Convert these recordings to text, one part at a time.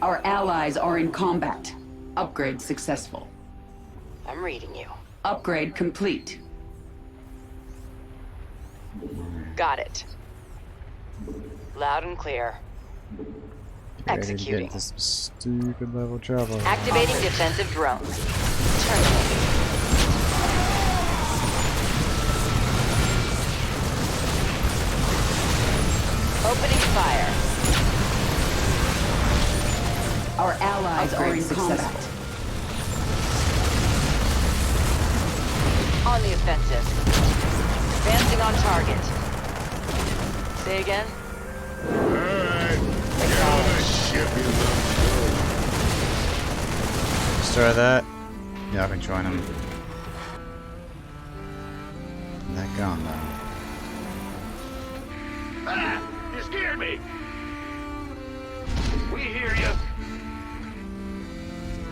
Our allies are in combat. Upgrade successful. I'm reading you. Upgrade complete. Got it. Loud and clear. Executing. Get this stupid level trouble. Activating defensive drones. Terminating. Opening fire. Our allies are in combat. On the offensive. Advancing on target. Say again? Alright. Get on the ship, you little Destroy that. Yeah, I can join him. That gun though. Ah! You scared me! We hear you.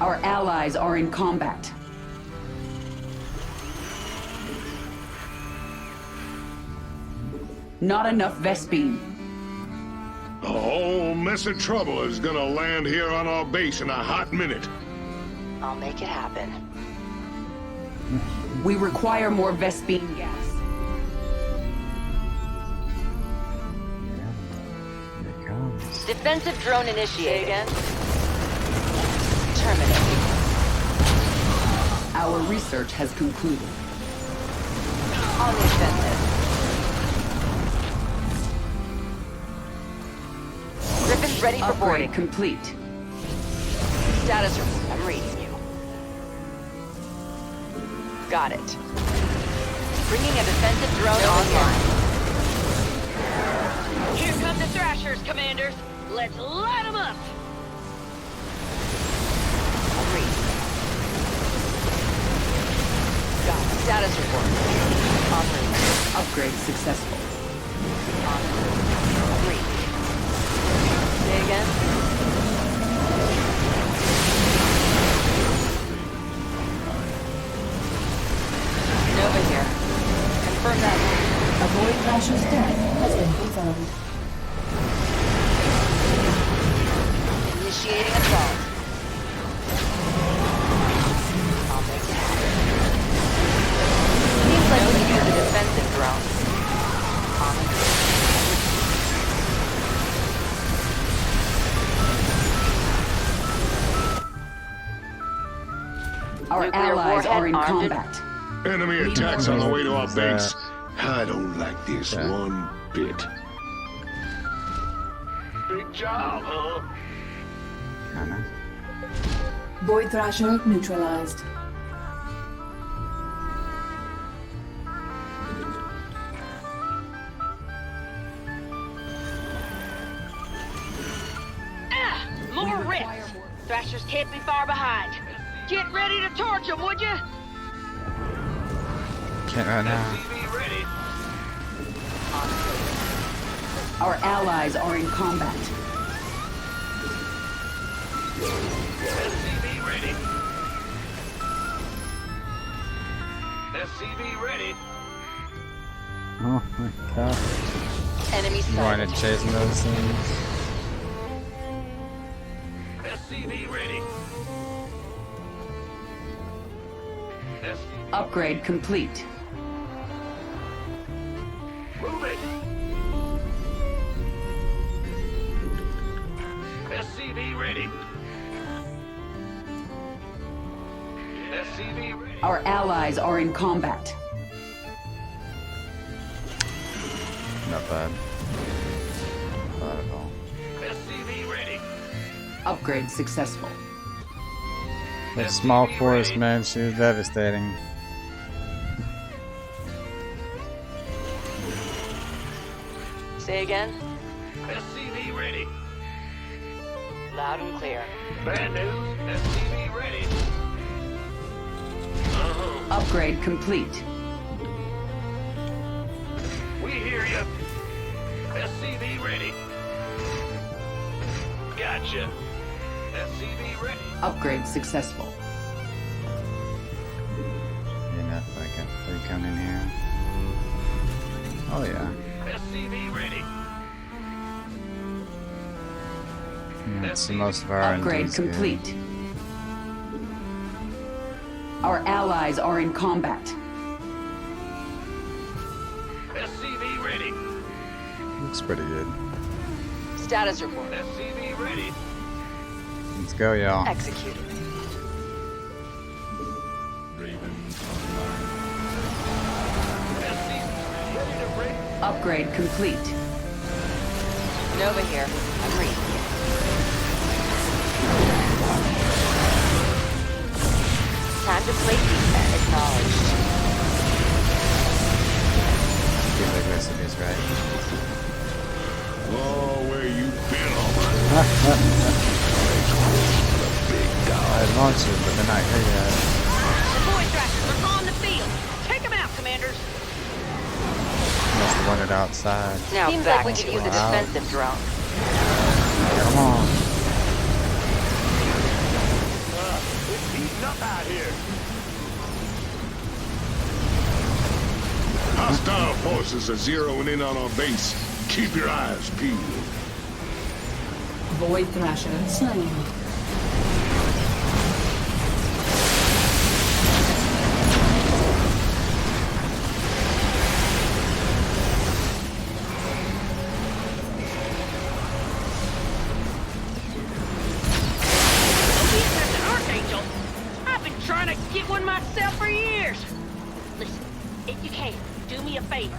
Our allies are in combat. Not enough Vespene. A whole mess of trouble is gonna land here on our base in a hot minute. I'll make it happen. We require more Vespene gas. Here it comes. Defensive drone initiated. Again. Terminating. Our research has concluded. On the offensive. Griffin's ready for boarding. Upgrade complete. Status report. I'm reading you. Got it. Bringing a defensive drone online. Here come the Thrashers, Commanders. Let's light them up. I'm reading. Got it. Status report. Operating. Upgrade successful. I'm reading. Say again? Nova here. Confirm that. Avoid Thrasher's death has been confirmed. Initiating assault. I'll make it happen. Seems like we can use a defensive drone. On the grid. Our Nuclear allies are in warhead armed and- combat. Enemy attacks on the way to our What's that? base. I don't like this Okay. one bit. Big job, huh? Kinda. Void Thrasher neutralized. Ah, more rips. Thrashers can't be far behind. Get ready to torch them, would you? Can't right now. ready. Our allies are in combat. SCV ready. SCV ready. Oh my god. Enemy You wanted sighted. chasing those things. SCV ready. SCV Upgrade complete. move it. SCV ready. SCV ready. Our allies are in combat. Not bad. Not bad at all. SCV ready. Upgrade successful. The small force, man, she was devastating. Say again? SCV ready. Loud and clear. Bad news. SCV ready. Upgrade complete. We hear you. SCV ready. Gotcha. SCV ready. Upgrade successful. Enough, I got 3 coming in here. Oh yeah. SCV ready. That's most of our Upgrade R&D's good. complete. Our allies are in combat. SCV ready. Looks pretty good. Status report. SCV ready. Let's go, y'all. Executed. Upgrade complete. Nova here. I'm reading you. Time to play defense. Acknowledged. Get the recipes right. Oh, where you been, all right? I'd launch it, but they're not here yet. The boy thrashers are on the field. Take them out, commanders. Must have wanted outside. Now seems like we could use a Wow. defensive drone. Come on. It's heating up out here. Hostile forces are zeroing in on our base. Keep your eyes peeled. Void Thrasher slain. Don't be such an archangel. I've been trying to get one myself for years. Listen, if you can, do me a favor.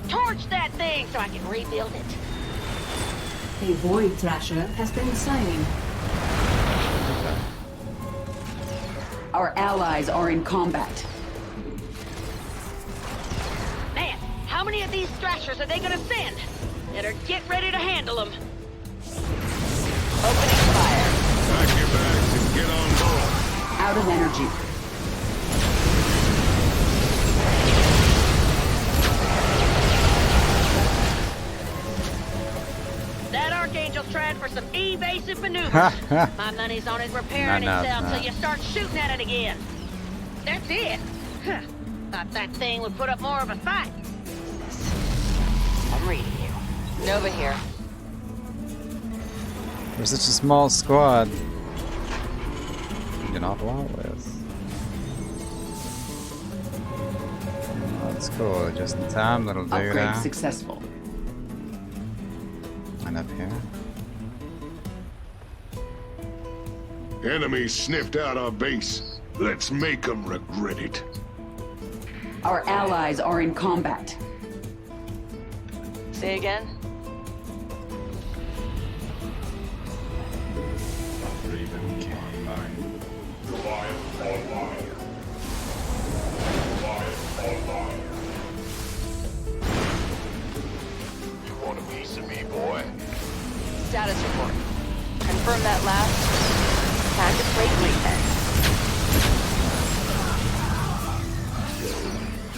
Torch that thing so I can rebuild it. A Void Thrasher has been slain. Our allies are in combat. Man, how many of these thrashers are they gonna send? Better get ready to handle them. Opening fire. Pack your bags and get on board. Out of energy. That archangel's trying for some evasive maneuvers. My money's on it repairing No, itself no. till you start shooting at it again. That's it. Huh. Thought that thing would put up more of a fight. I'm reading you. Nova here. We're such a small squad. You get an awful lot with. Oh, that's cool. Just in time, little dude. Upgrade Huh? successful. And up here. Enemy sniffed out our base. Let's make them regret it. Our allies are in combat. Say again? You want a piece of me, boy? Status report. Confirm that last. Time to play defense.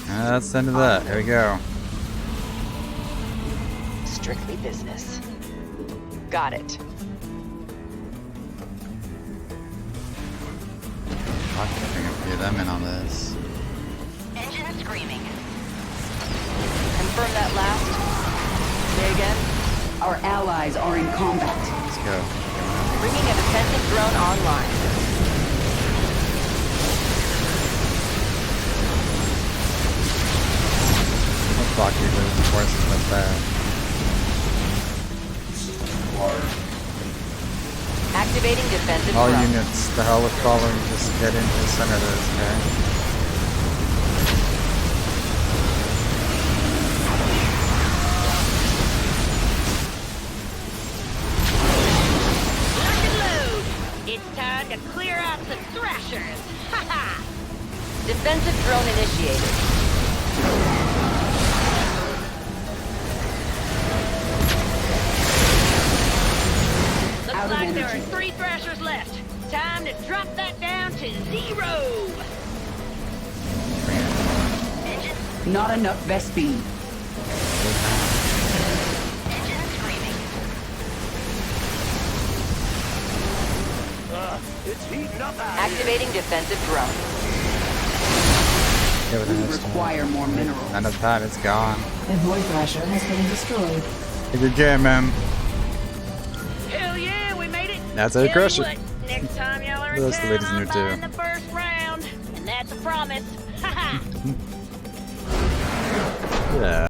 That's the end of that. Here we go. Strictly business. Got it. I can bring a few of them in on this. Engine screaming. Confirm that last. Say again? Our allies are in combat. Let's go. Bringing a defensive drone online. Let's block you losing forces like that. Activating defensive All drone. units, the hell with following, just get into the center of this, okay? Lock and load. It's time to clear out some thrashers. Ha ha! Defensive drone initiated. Looks Out of like there are energy. 3 thrashers left. Time to drop that down to 0. Not enough Vespine. It's heating up out here. Activating defensive drone. Give it We an extra. require more minerals. None of that, it's gone. A Void Thrasher has been destroyed. Good game, man. Hell yeah, we made it That's how you Tell crush you it. what, next time y'all are in Those town, ladies in I'm here, too. buying the first round, and that's a promise. Haha. Yeah.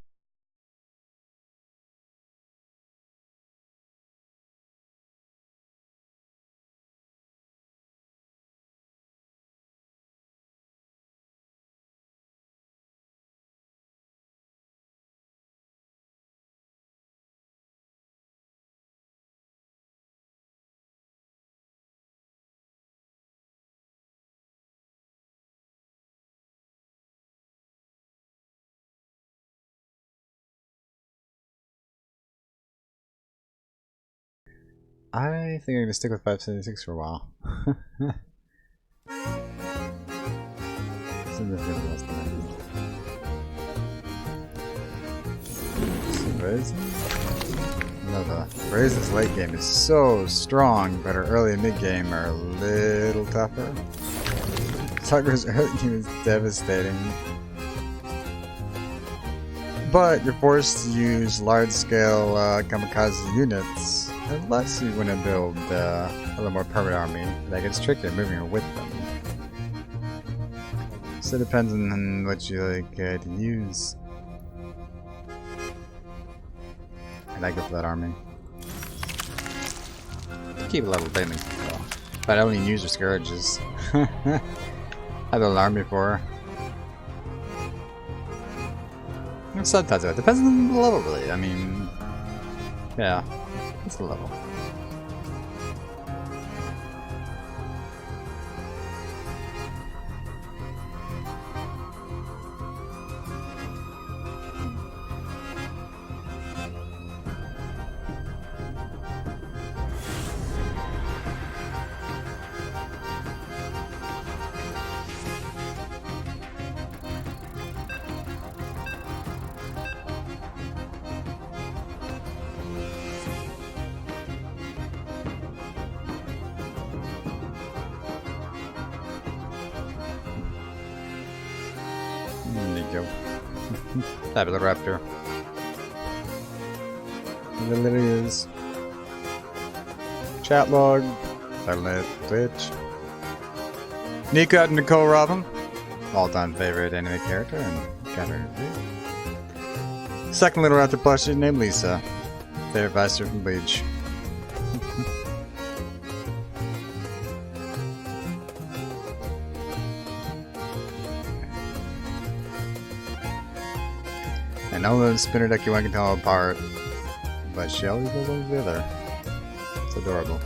I think I'm gonna stick with 576 for a while. Significantly less than that. Raisin? No, the Raisin's late game is so strong, but her early and mid game are a little tougher. Tucker's early game is devastating. But you're forced to use large-scale kamikaze units unless you want to build a little more permanent army. That gets tricky moving her with them. So it depends on what you like to use. And I go for that army. Keep a level daily though. But I only use her scourges. I have an army for her. Sometimes it depends on the level, really. I mean, yeah, it's the level. There you go. Fabulous Raptor. It literally is. Chat log. Silent Twitch. Nico and Nicole Robin. All-time favorite anime character and counter review. Second little Raptor plushie named Lisa. Favorite Vicer from Bleach. And all the spinner deck you want can tell apart, but she always goes over the other. It's adorable.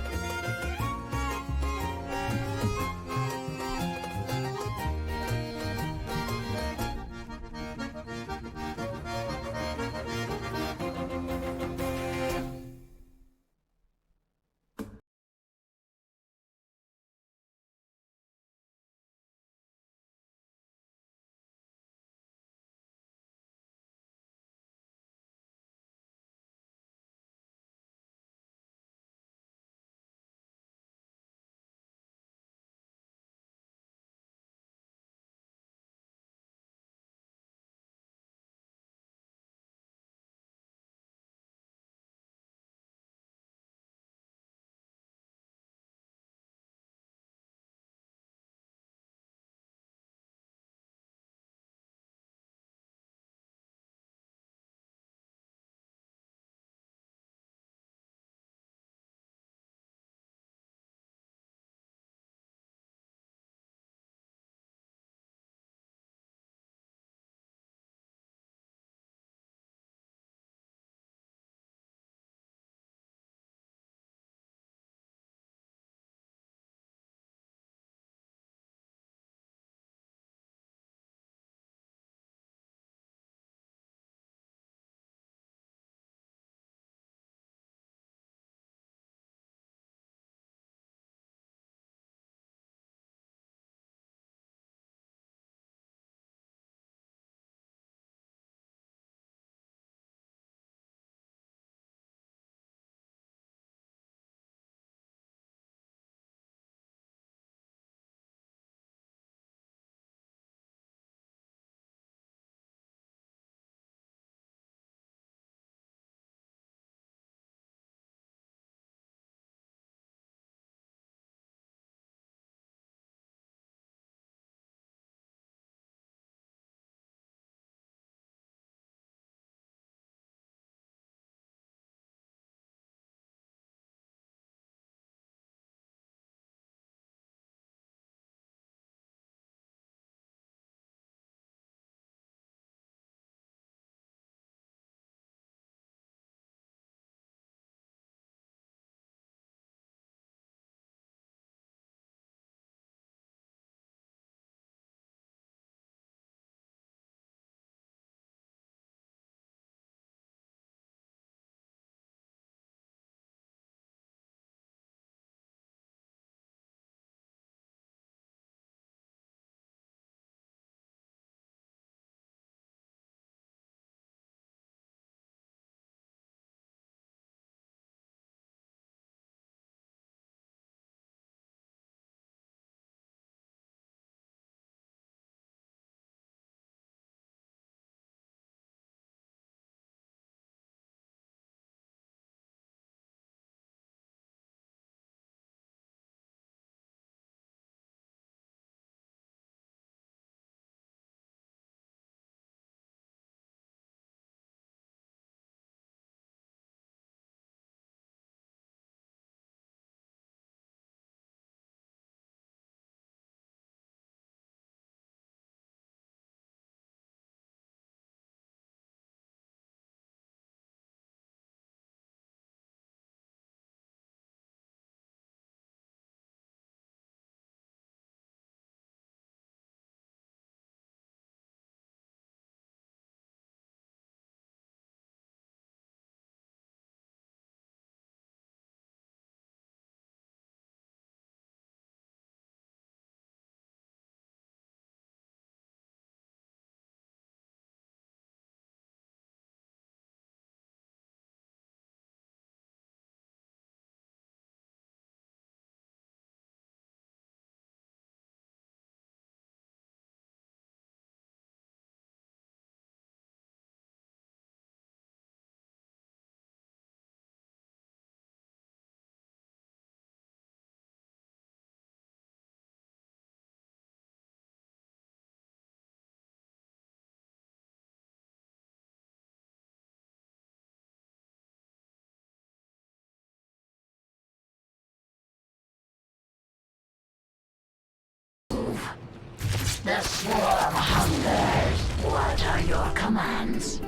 The swarm hungers. What are your commands?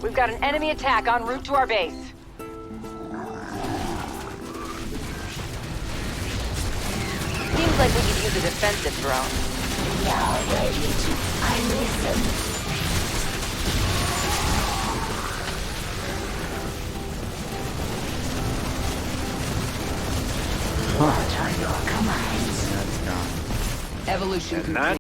We've got an enemy attack en route to our base. Seems like we could use a defensive drone. We are ready to. I listen. What are your commands? That's gone. Evolution complete.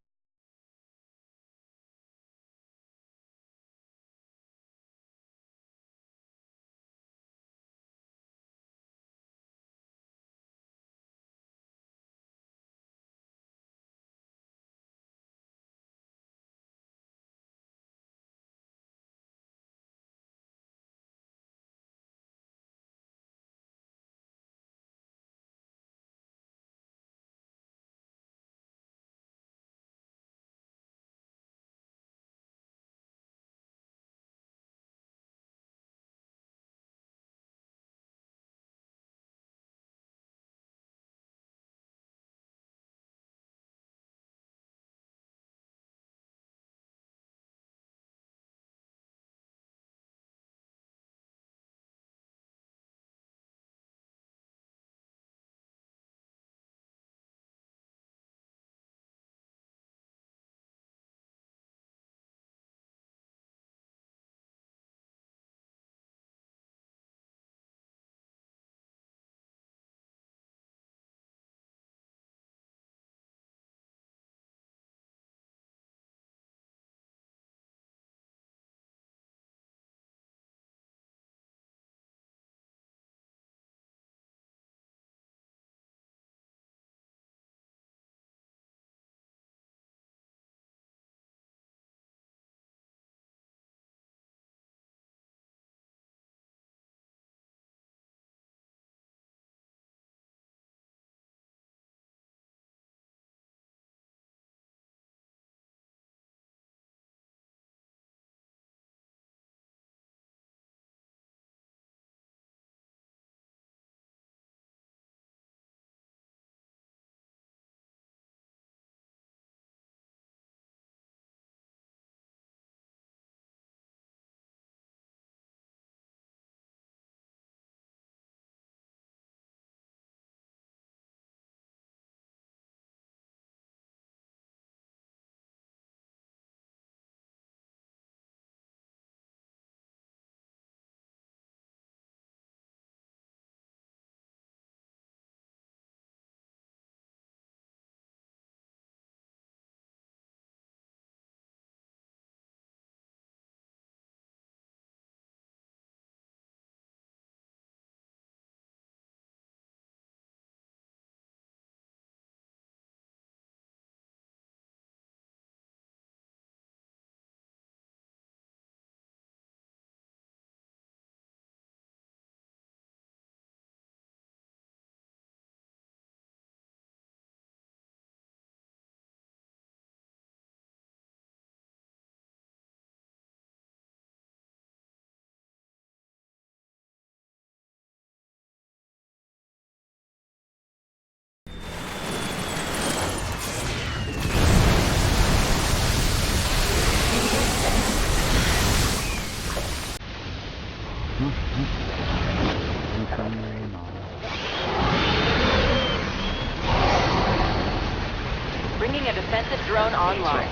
Bringing a defensive drone online.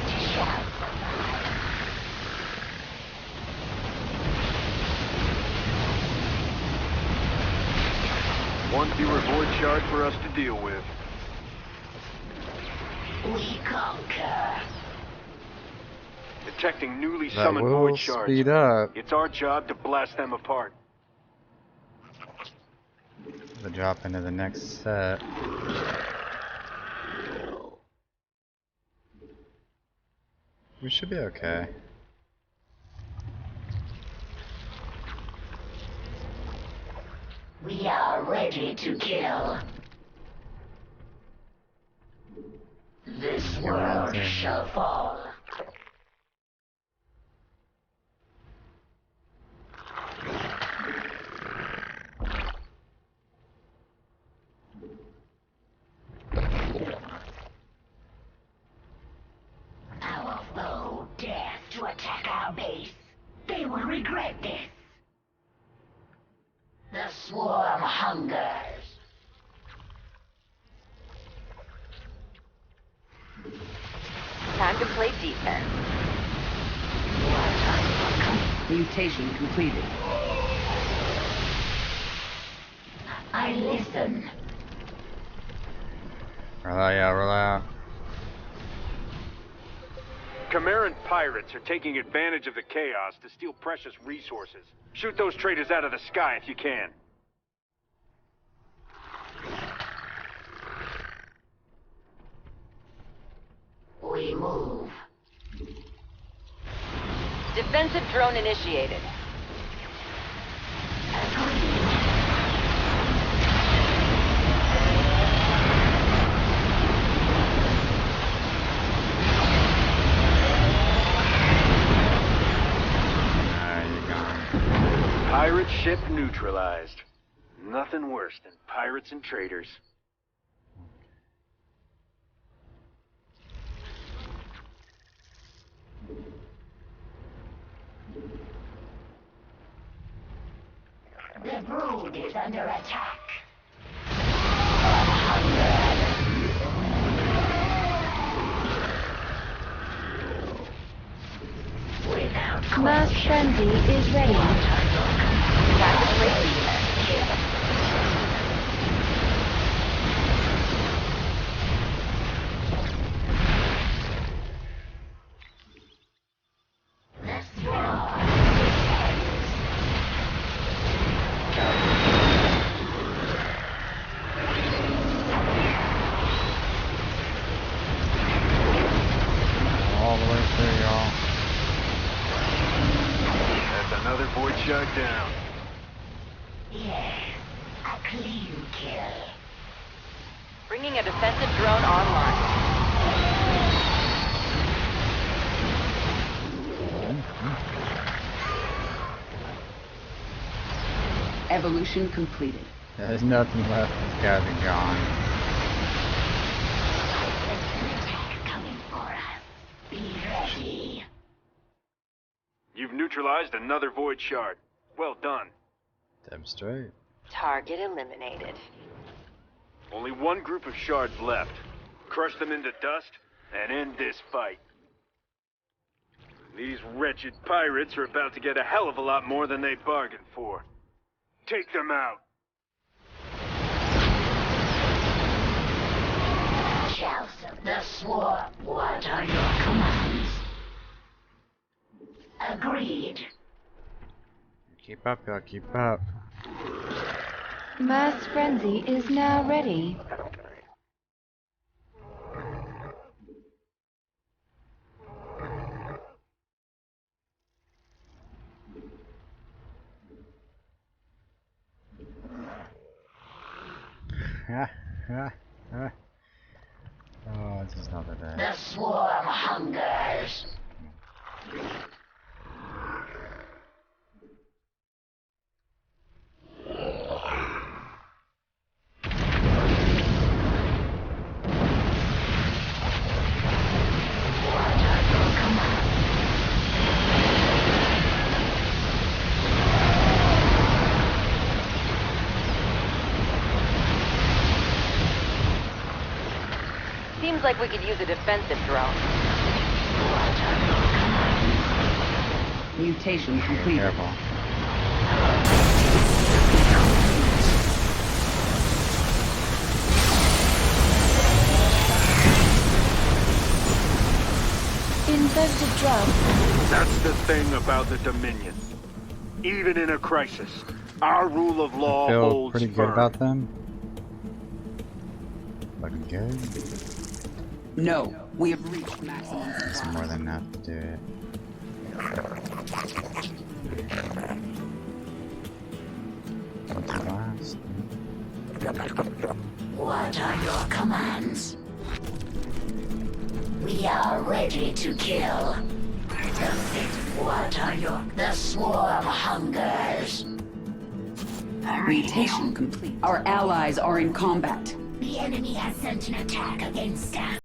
One fewer void shard for us to deal with. We conquer. Detecting newly That summoned will void shards. speed up It's our job to blast them apart. the drop into the next set. We should be okay. We are ready to kill. This world shall fall. Time to play defense. Mutation completed. I listen. Relay out, relay out. Chimeran pirates are taking advantage of the chaos to steal precious resources. Shoot those traitors out of the sky if you can. We move. Defensive drone initiated. Pirate ship neutralized. Nothing worse than pirates and traitors. The brood is under attack. Without Mass frenzy is ready. Time to play defense. All the way through, y'all. That's another void shot down. Yes, a clean kill. Bringing a defensive drone online. Evolution completed. There's nothing left. These guys are gone. There's an attack coming for us. Be ready. You've neutralized another void shard. Well done. Damn straight. Target eliminated. Only one group of shards left. Crush them into dust and end this fight. These wretched pirates are about to get a hell of a lot more than they bargained for. Take them out. Chelsea, the swarm. What are your commands? Agreed. Keep up, y'all. Keep up. Mass frenzy is now ready. Oh, it's just not that The bad. swarm hungers. Seems like we could use a defensive drone. Mutation Be completed. careful. Infected drone. That's the thing about the Dominion. Even in a crisis, our rule of law Feel holds pretty good firm. about them. Looking good. No, we have reached maximum That's supply. more than enough to do it. What's the last? What are your commands? We are ready to kill. What are your... The swarm hungers. Mutation complete. Our allies are in combat. The enemy has sent an attack against us.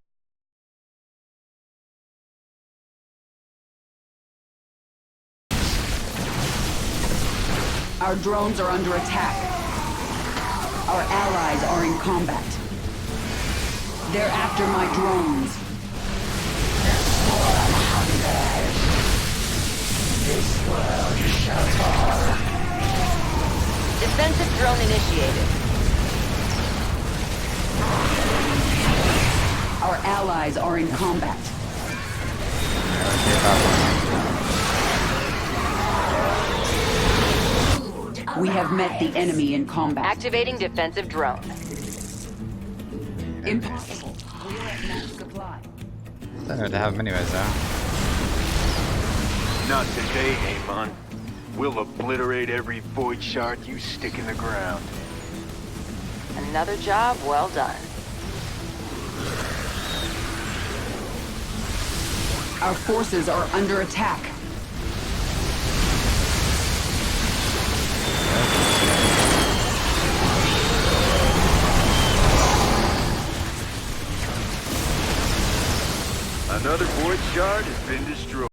Our drones are under attack. Our allies are in combat. They're after my drones. The This world shall fall. Defensive drone initiated. Our allies are in combat. We have met the enemy in combat. Activating defensive drone. Impossible. We're at max supply. Better to have them anyways, though. Not today, Amon. We'll obliterate every void shard you stick in the ground. Another job well done. Our forces are under attack. Another void shard has been destroyed.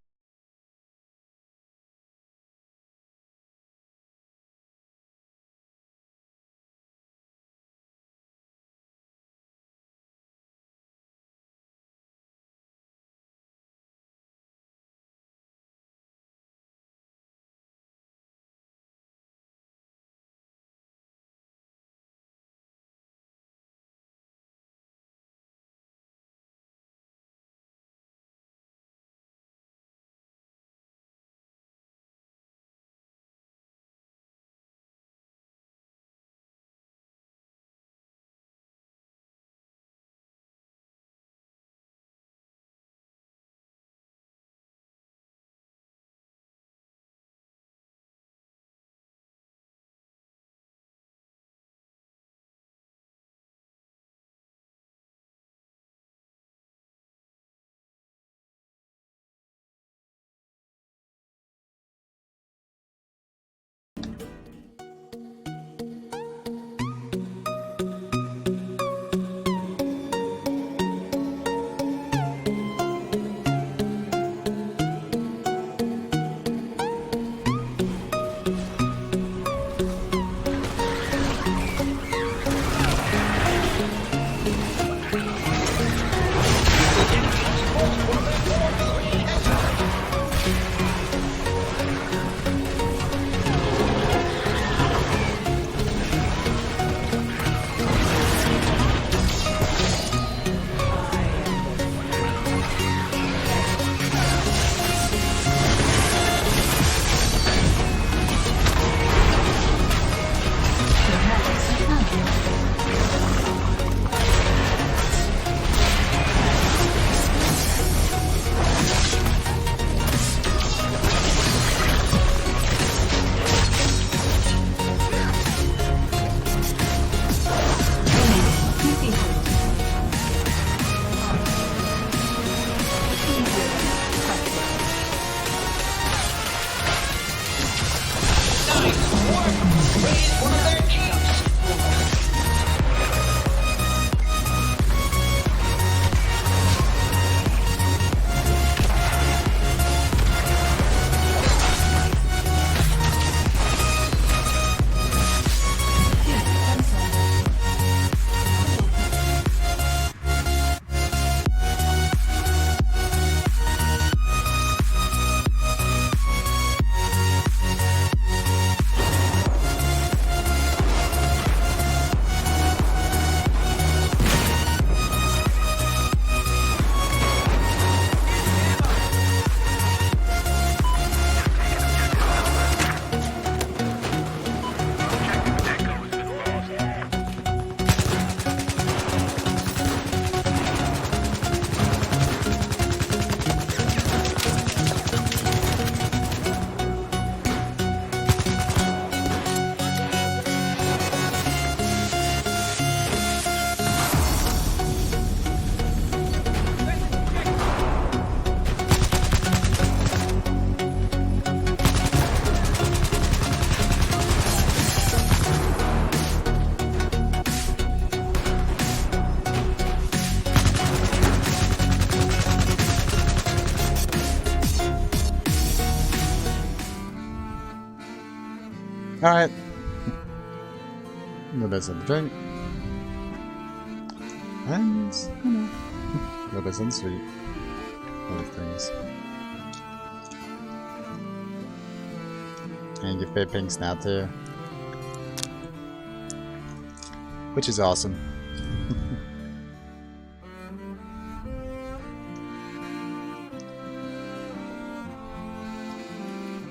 Alright. The best of the drink. And, you know, the best and sweet. Other things. And you get fade pinks now too. Which is awesome.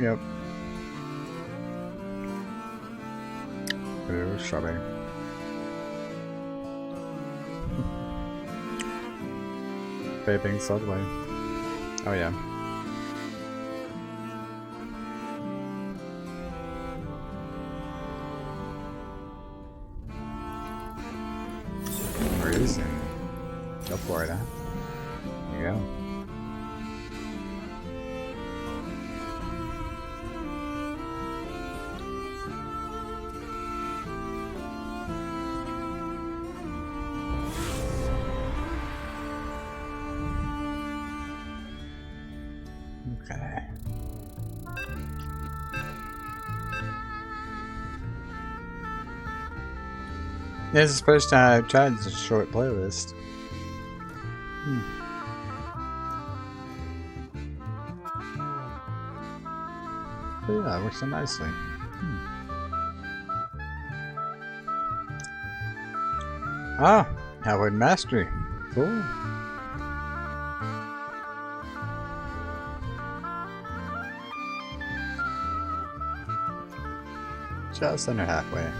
Yep. Ooh, strawberry. Fade pinks all the way. Oh yeah. Reason. Go for it, huh? There you go. Okay. This is the first time I've tried this short playlist. But yeah, it works so nicely. Ah, Howard Mastery. Cool. Just under halfway.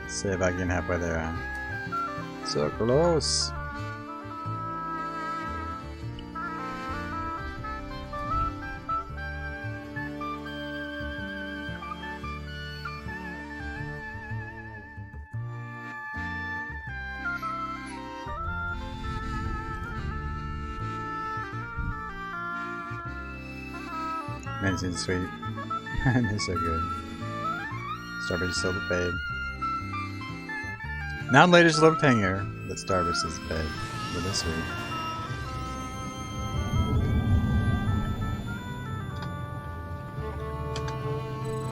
See if I can halfway there. Huh? So close. Mint and sweet. They're so good. Starburst is still the fade. Now later's a little tangier, but Starburst is the fade. But it's sweet.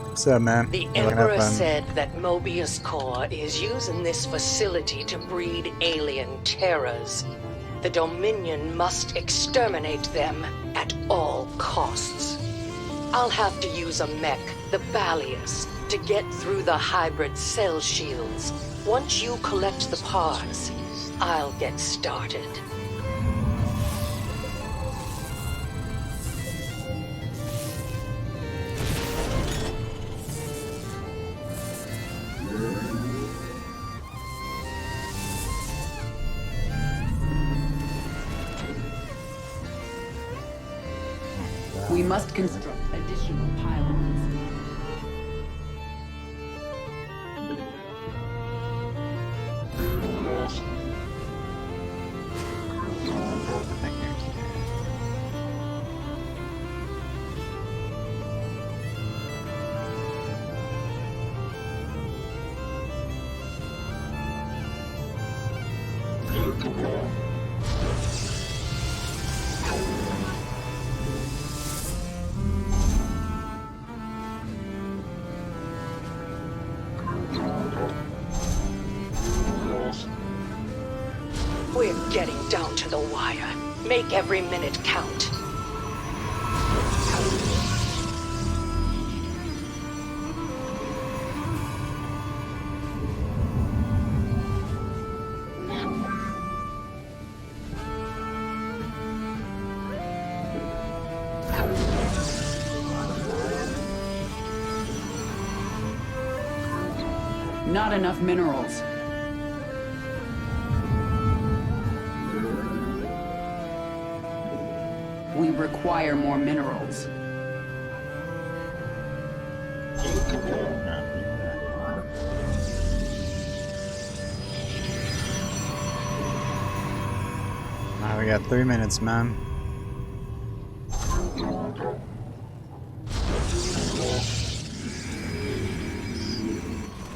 What's up, man? The We're gonna have Emperor fun. said that Mobius Corps is using this facility to breed alien terrors. The Dominion must exterminate them at all costs. I'll have to use a mech, the Balius, to get through the hybrid cell shields. Once you collect the parts, I'll get started. We must construct additional pylons. We're getting down to the wire. Make every minute count. Not enough minerals. We require more minerals. Now we got 3 minutes, man.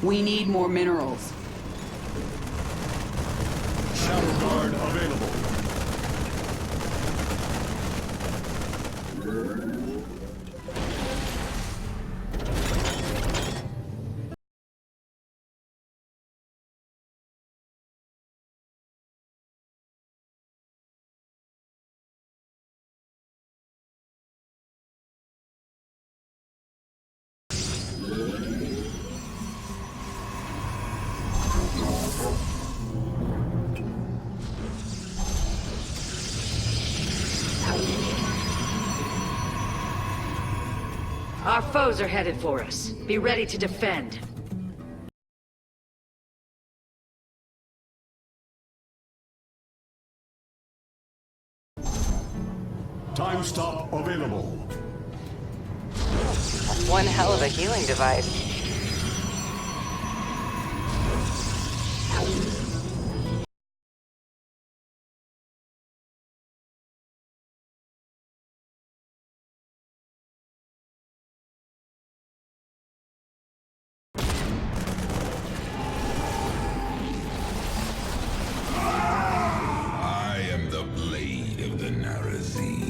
We need more minerals. Shadow Guard available. foes are headed for us. Be ready to defend. Time stop available. One hell of a healing device. I am the blade of the Narazim.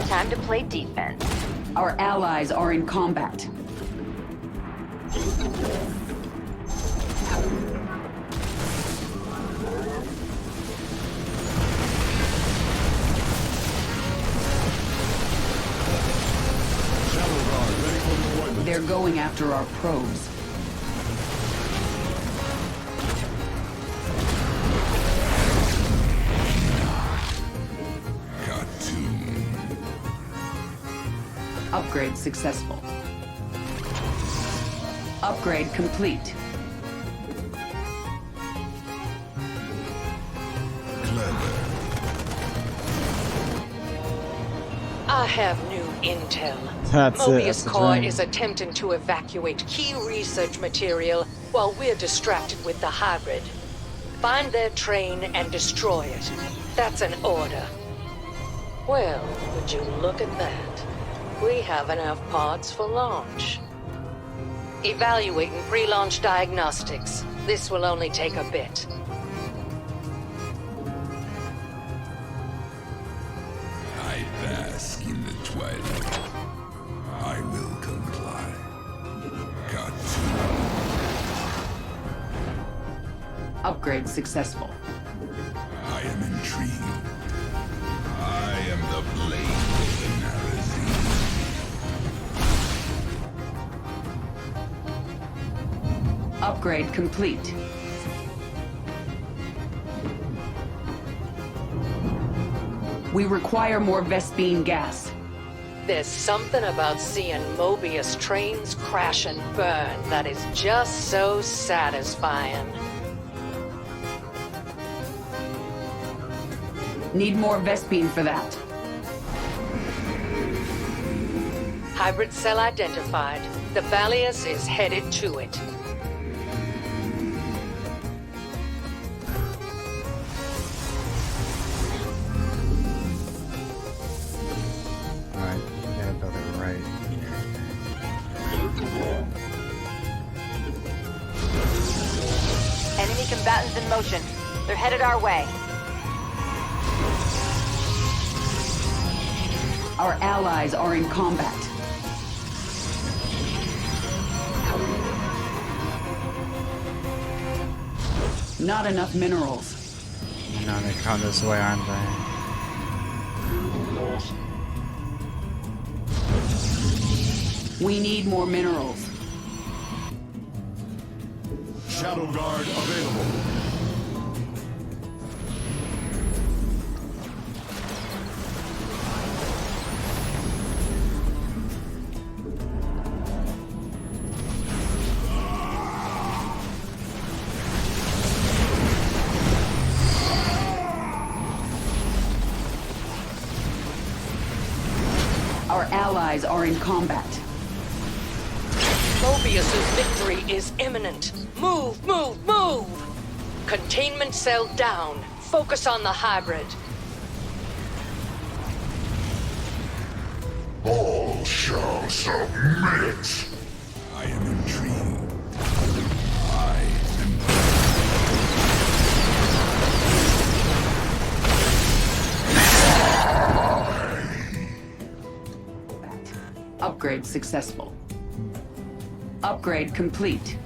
Time to play defense. Our allies are in combat. They're going after our probes. Upgrade successful. Upgrade complete. I have new intel. That's it, Mobius that's the Core dream. is attempting to evacuate key research material while we're distracted with the hybrid. Find their train and destroy it. That's an order. Well, would you look at that? We have enough parts for launch. Evaluating pre-launch diagnostics. This will only take a bit. I bask in the twilight. I will comply. Upgrade successful. I am intrigued. I am the blade of the Narazim. Upgrade complete. We require more Vespene gas. There's something about seeing Mobius trains crash and burn that is just so satisfying. Need more Vespene for that. Hybrid cell identified. The Valius is headed to it. Alright. Combatants in motion. They're headed our way. Our allies are in combat. Not enough minerals. Now they come this way, aren't they? We need more minerals. Shadow Guard available. Our allies are in combat. Mobius's victory is imminent. Move, move, move! Containment cell down. Focus on the hybrid. All shall submit. I am intrigued. I am... Upgrade successful. Upgrade complete.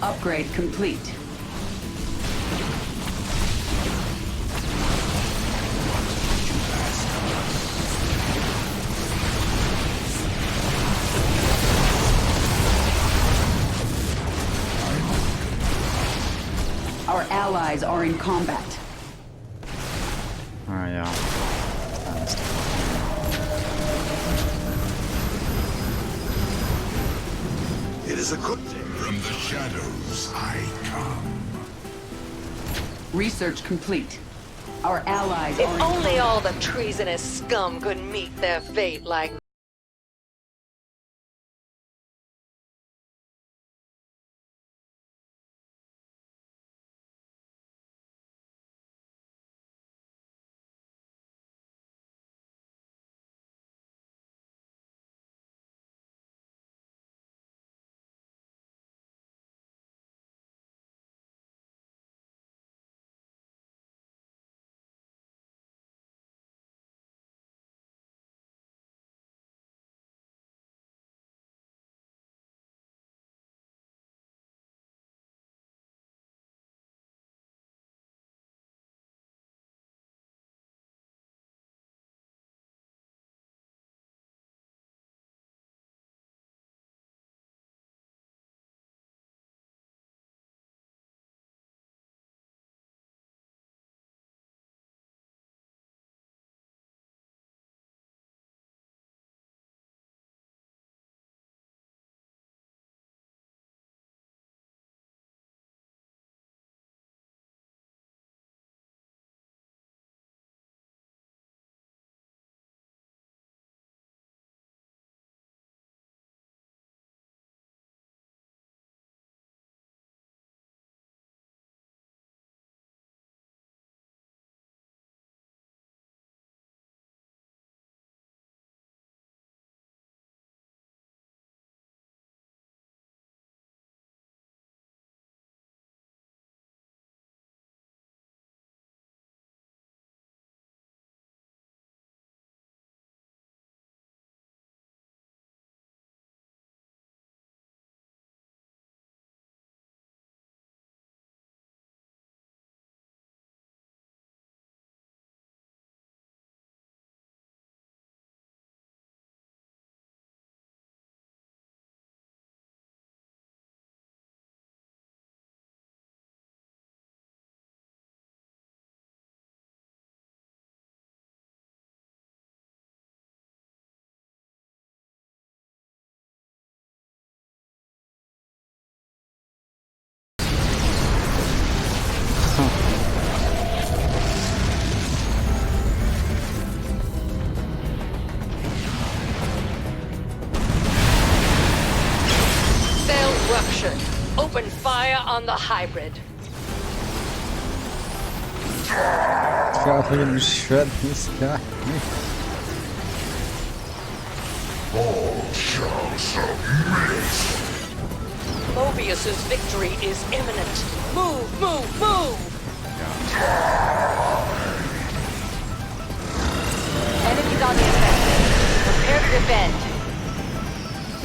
Upgrade complete. Our Our allies are in combat. Oh yeah. It is a good thing. From the shadows I come. Research complete. Our allies If are in only combat. all the treasonous scum could meet their fate like cell ruptured. Open fire on the hybrid. Try to shred this guy. All shall submit. Mobius's victory is imminent. Move, move, move! Enemies on the offensive. Prepare to defend.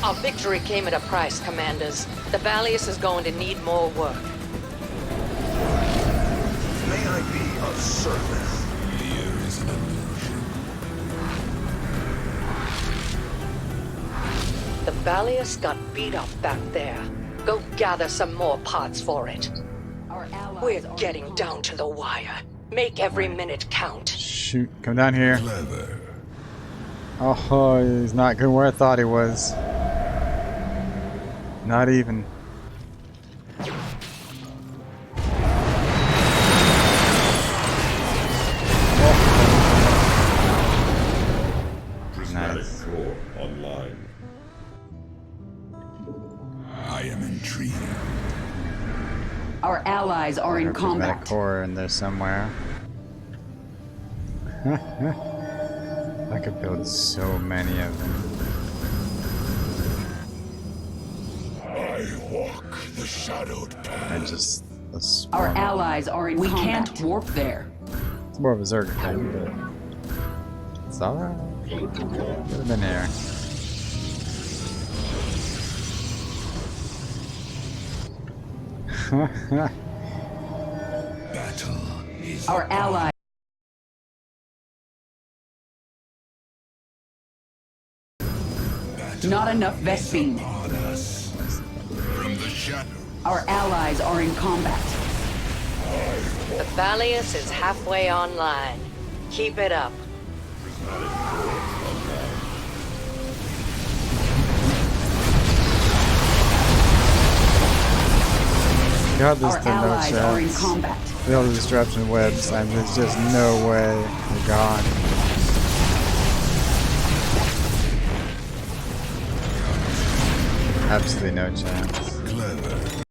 Our victory came at a price, Commanders. The Ballius is going to need more work. May I be of service? Here is an illusion. The Ballius got beat up back there. Go gather some more parts for it. Our allies We're are getting in down to the wire. Make every minute count. Shoot, come down here. Clever. Oh, he's not good where I thought he was. Not even. Prismatic core online. I am intrigued. Our allies are in combat. Core in there somewhere. I could build so many of them. I walk the shadowed path. I just Our allies are in combat. We can't warp there. It's more of a Zerg thing, but it's alright. Could have been here. Battle is Our allies. Not enough Vespine. upon us. From the shadow, Our allies are in combat. Valius is halfway online. Keep it up. God, this Our thing no allies are in chance. combat. With all the disruption webs, I mean, there's just no way we're gone. Absolutely no chance. Clever.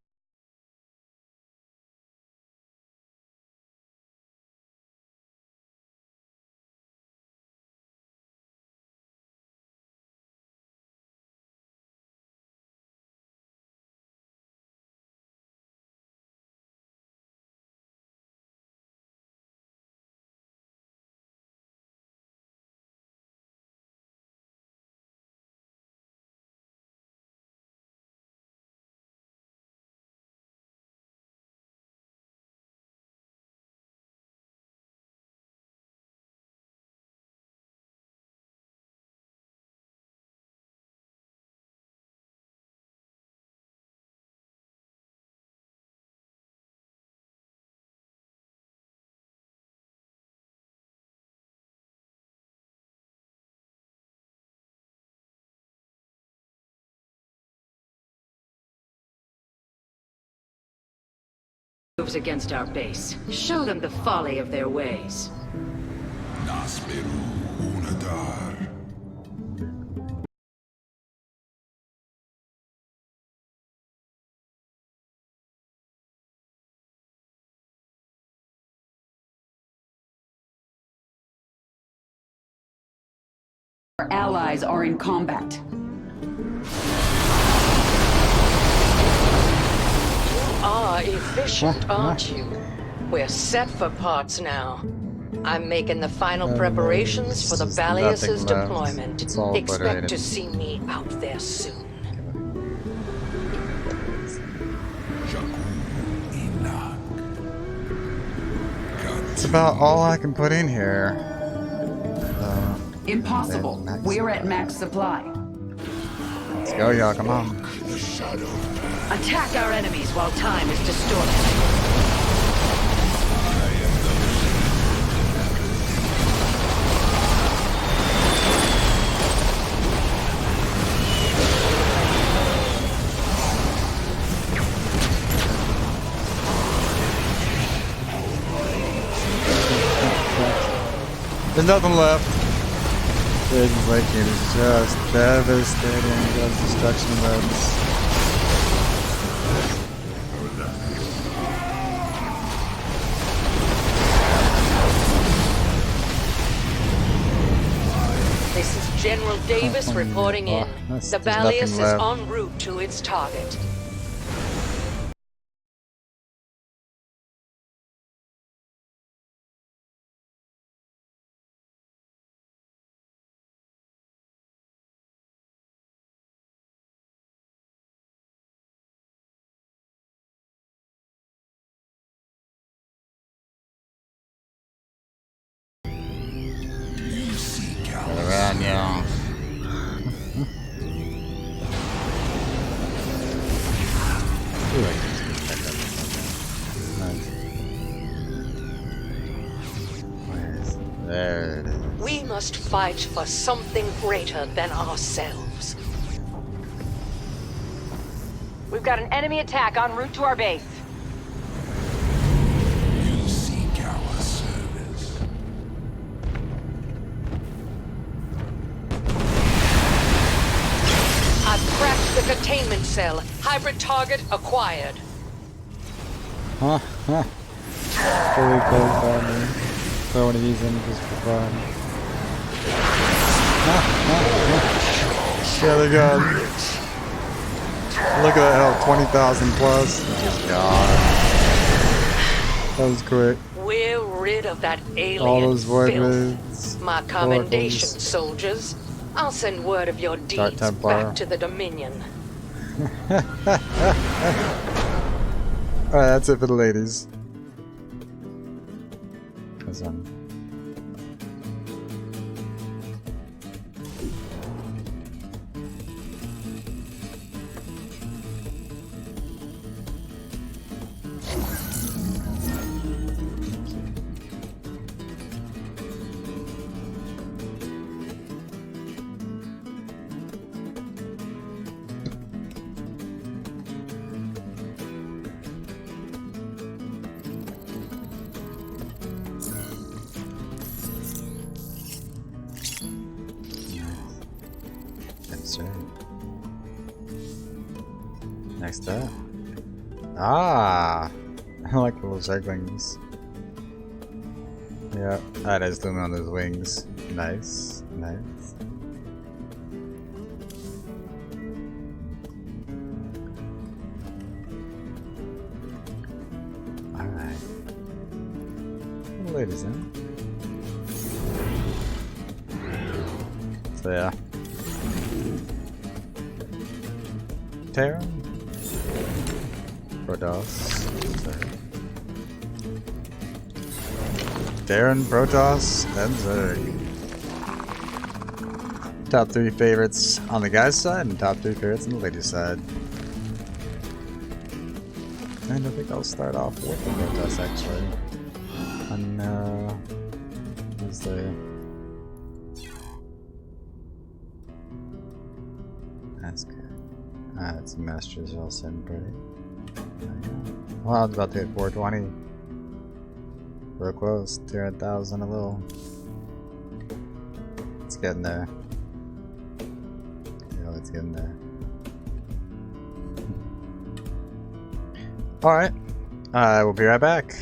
Moves against our base. Show them the folly of their ways. Nasperu Unadar. Our allies are in combat. You are efficient, aren't you? We're set for parts now. I'm making the final preparations for the there's Valius's nothing left. deployment. It's all Expect obliterated. to see me out there soon. It's about all I can put in here. Impossible. We're at max supply. Let's go, y'all. Come on. Attack our enemies while time is distorted. There's nothing left. It's like it is just devastating. Those destruction webs. This is General Davis reporting in. The There's nothing Valius is left. en route to its target. Get around, y'all. There it is. We must fight for something greater than ourselves. We've got an enemy attack en route to our base. You seek our service. I've cracked the containment cell. Hybrid target acquired. Huh? Huh. Fully cold farming. Throw one of these in just for fun. Yeah, they got. Look at that hell, 20,000 plus. Just God. That was quick. We're rid of that alien All those void filth. raids. My commendation, oracles. soldiers. I'll send word of your deeds Templar. back to the Dominion. Alright, that's it for the ladies. That's right. Next up. Ah! I like the little circlings. Yeah, I just zoom on those wings. Nice, nice. Alright. Ladies in. So yeah. Terran. Protoss. Terran, Protoss, and Zerg. Top 3 favorites on the guy's side and top 3 favorites on the lady's side. And I think I'll start off with the Protoss actually. On who's there? That's good. It's Masters all sitting pretty. Well, I was about to hit 420. Real close, 200,000 a little. It's getting there. Yeah, it's getting there. Alright, I will be right back.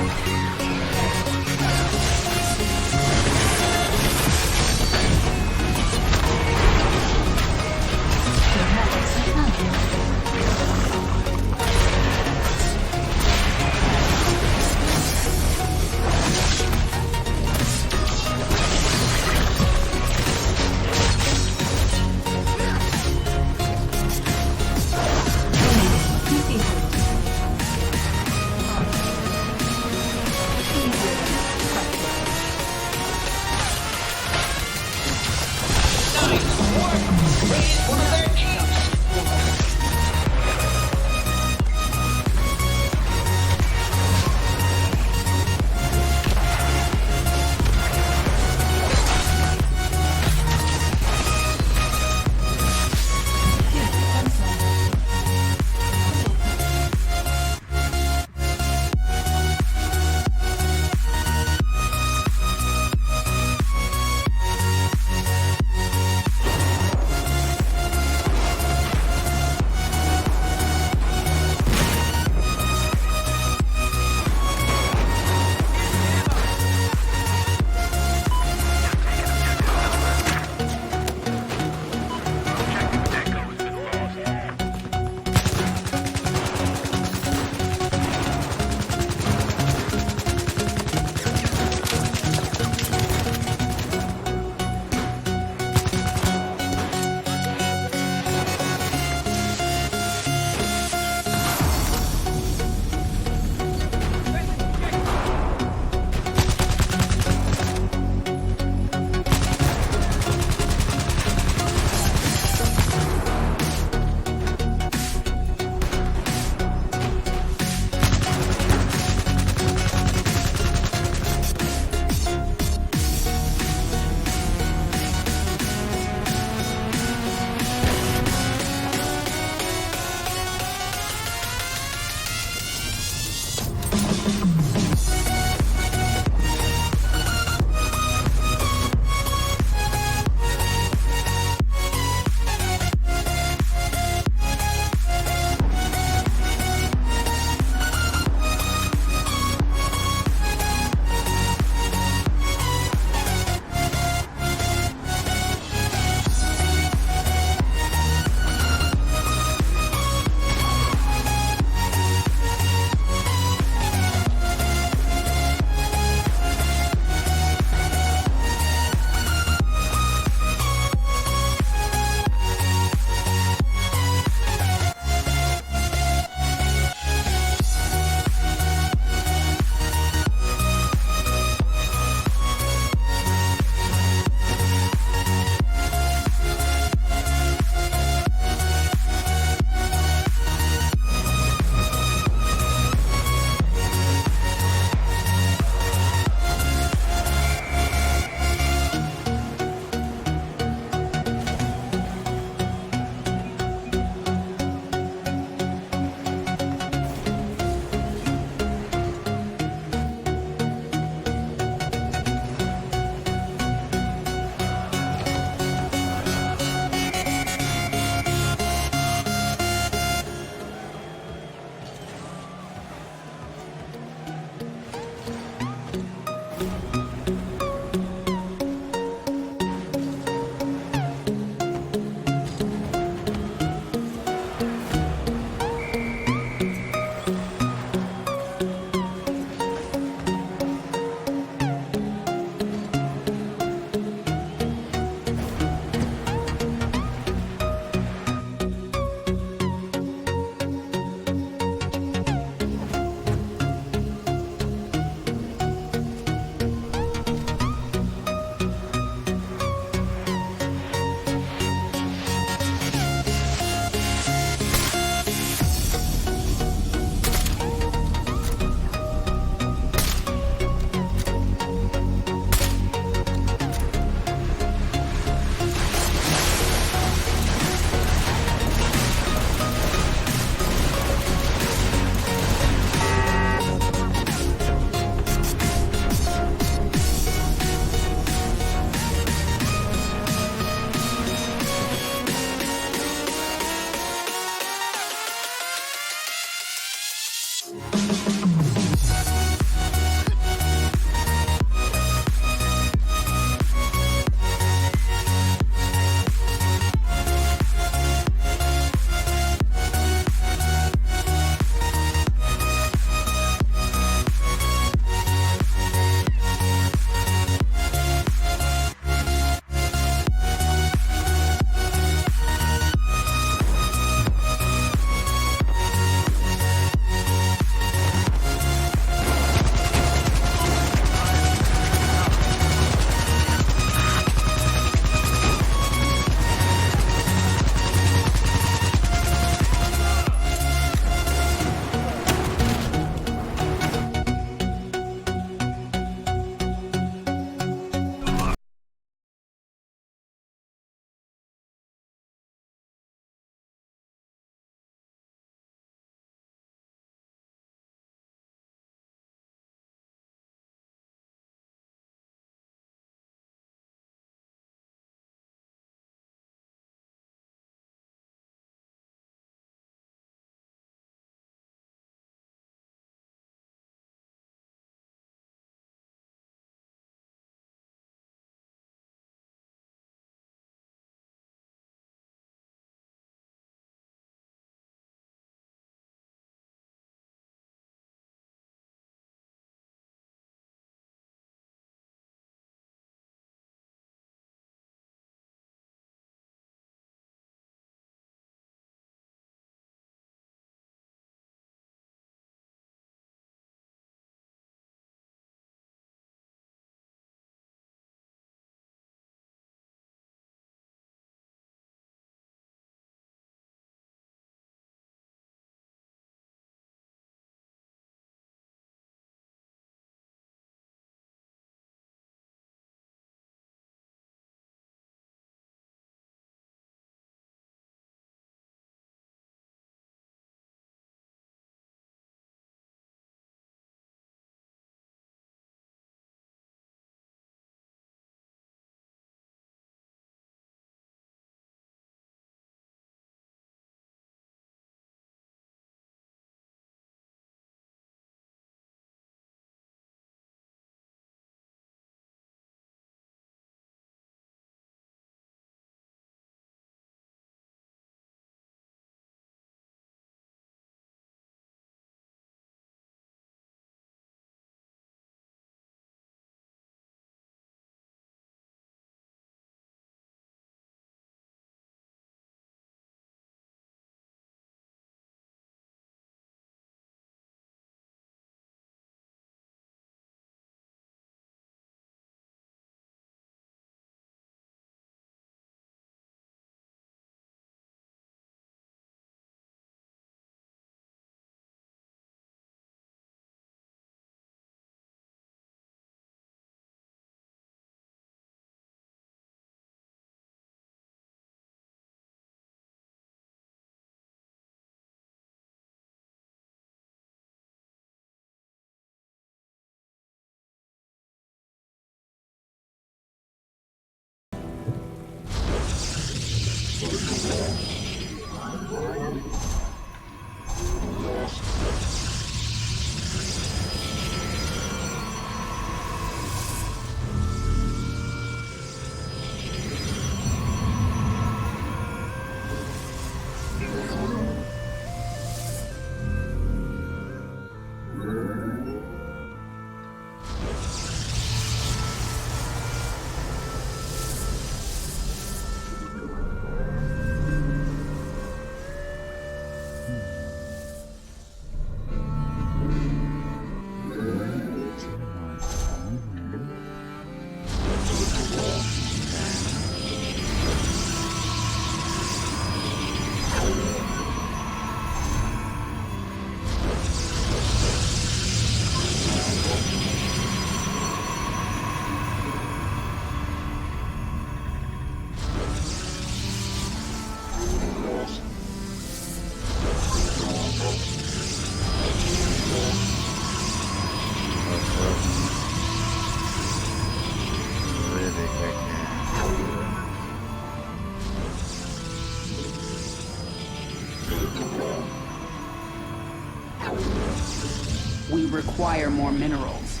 We require more minerals.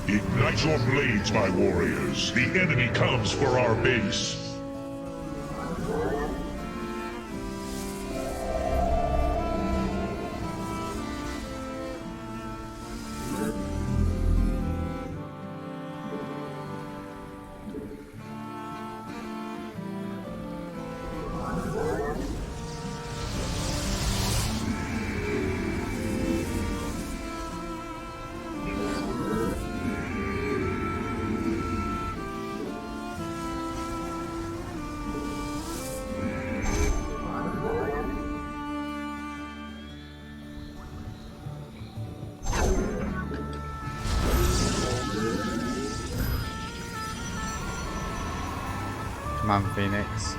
Ignite your blades, my warriors. The enemy comes for our base. Come on, Phoenix.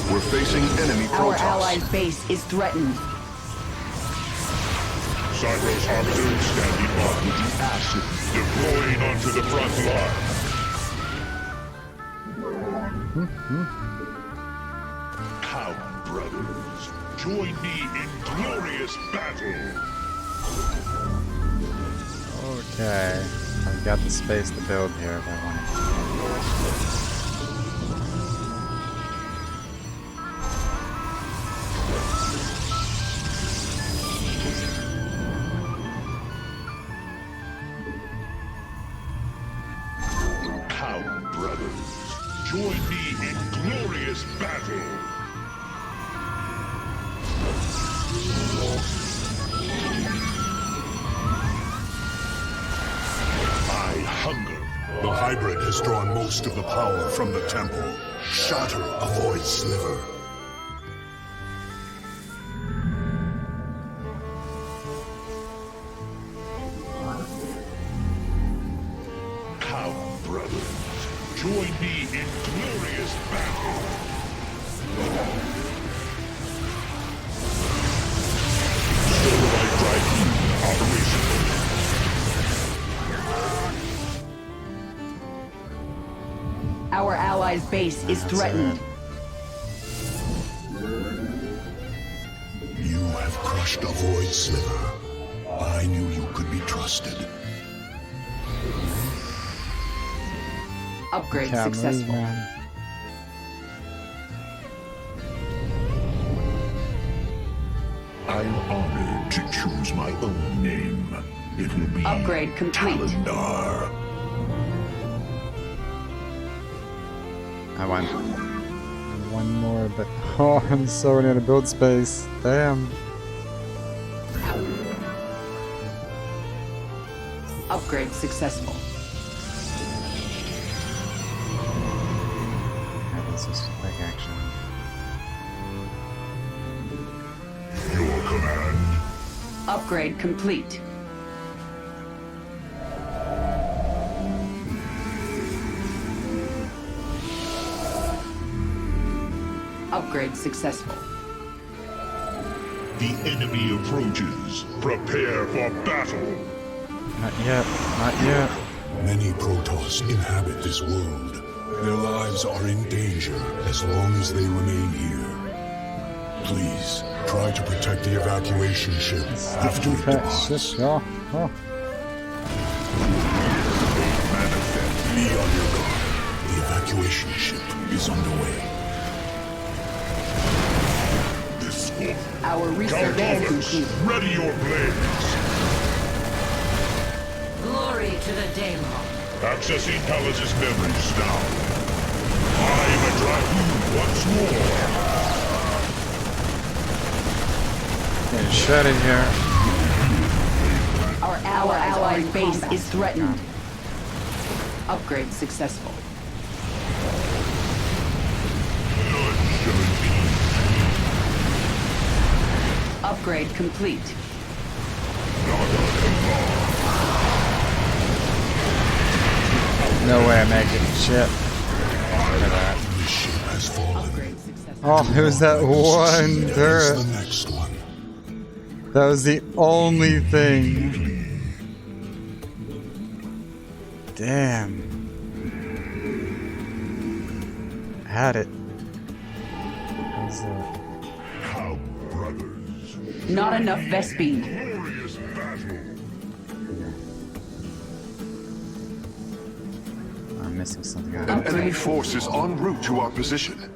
We're facing enemy Our Protoss. allied base is threatened. Cyber's Harbinger standing by with the acid, deploying onto the front line. Come, brothers, join me in glorious battle. Okay. I've got the space to build here if I want it. Come, brothers, join me in glorious battle. Hunger. The hybrid has drawn most of the power from the temple. Shatter a void sliver. Come, brothers, join me in glorious battle. Solar Drive operational. Our allies' base is threatened. You have crushed a void sliver. I knew you could be trusted. Upgrade Can't successful. move, man. I'm honored to choose my own name. It will be Upgrade complete. Talendar. I want one more, but oh, I'm so near the build space. Damn. Upgrade successful. Yeah, this is quick action. Your command. Upgrade complete. Upgrade successful. The enemy approaches. Prepare for battle. Not yet. Not yet. Many Protoss inhabit this world. Their lives are in danger as long as they remain here. Please, try to protect the evacuation ship after it departs. Oh, oh. Be on your guard. The evacuation ship is underway. Our research is complete. Ready your blades. Glory to the Daemon. Accessing Talos' memories now. I'm a Dragoon once more. Getting shredded here. Our allies' base is threatened. Upgrade successful. Upgrade complete. No way I'm making shit. Look at that. The ship has fallen. Upgrade successful. Oh, it was that one Is turret. the next one. That was the only thing. Damn. Had it. How's that? How, brothers? Not enough Vespene. Glorious battle. I'm missing something out. An enemy force is en route to our position.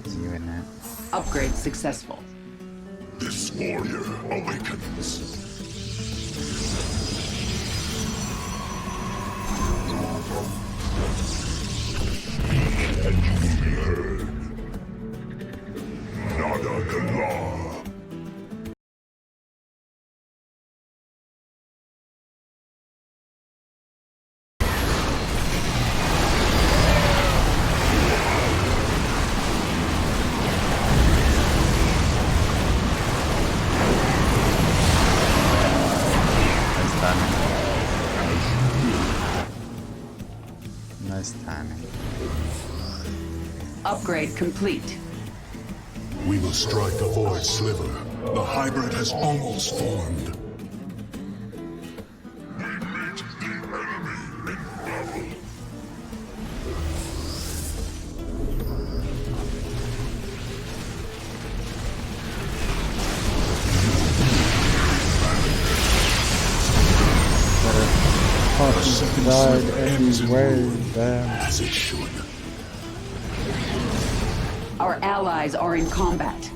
It's you in that. Upgrade successful. This warrior awakens. And you will be heard. Nada Kala. Nice timing. Upgrade complete. We will strike the void sliver. The hybrid has almost formed. We meet the enemy in battle. Died anyway, damn. As it should. Our allies are in combat.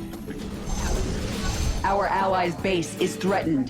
Our allies' base is threatened.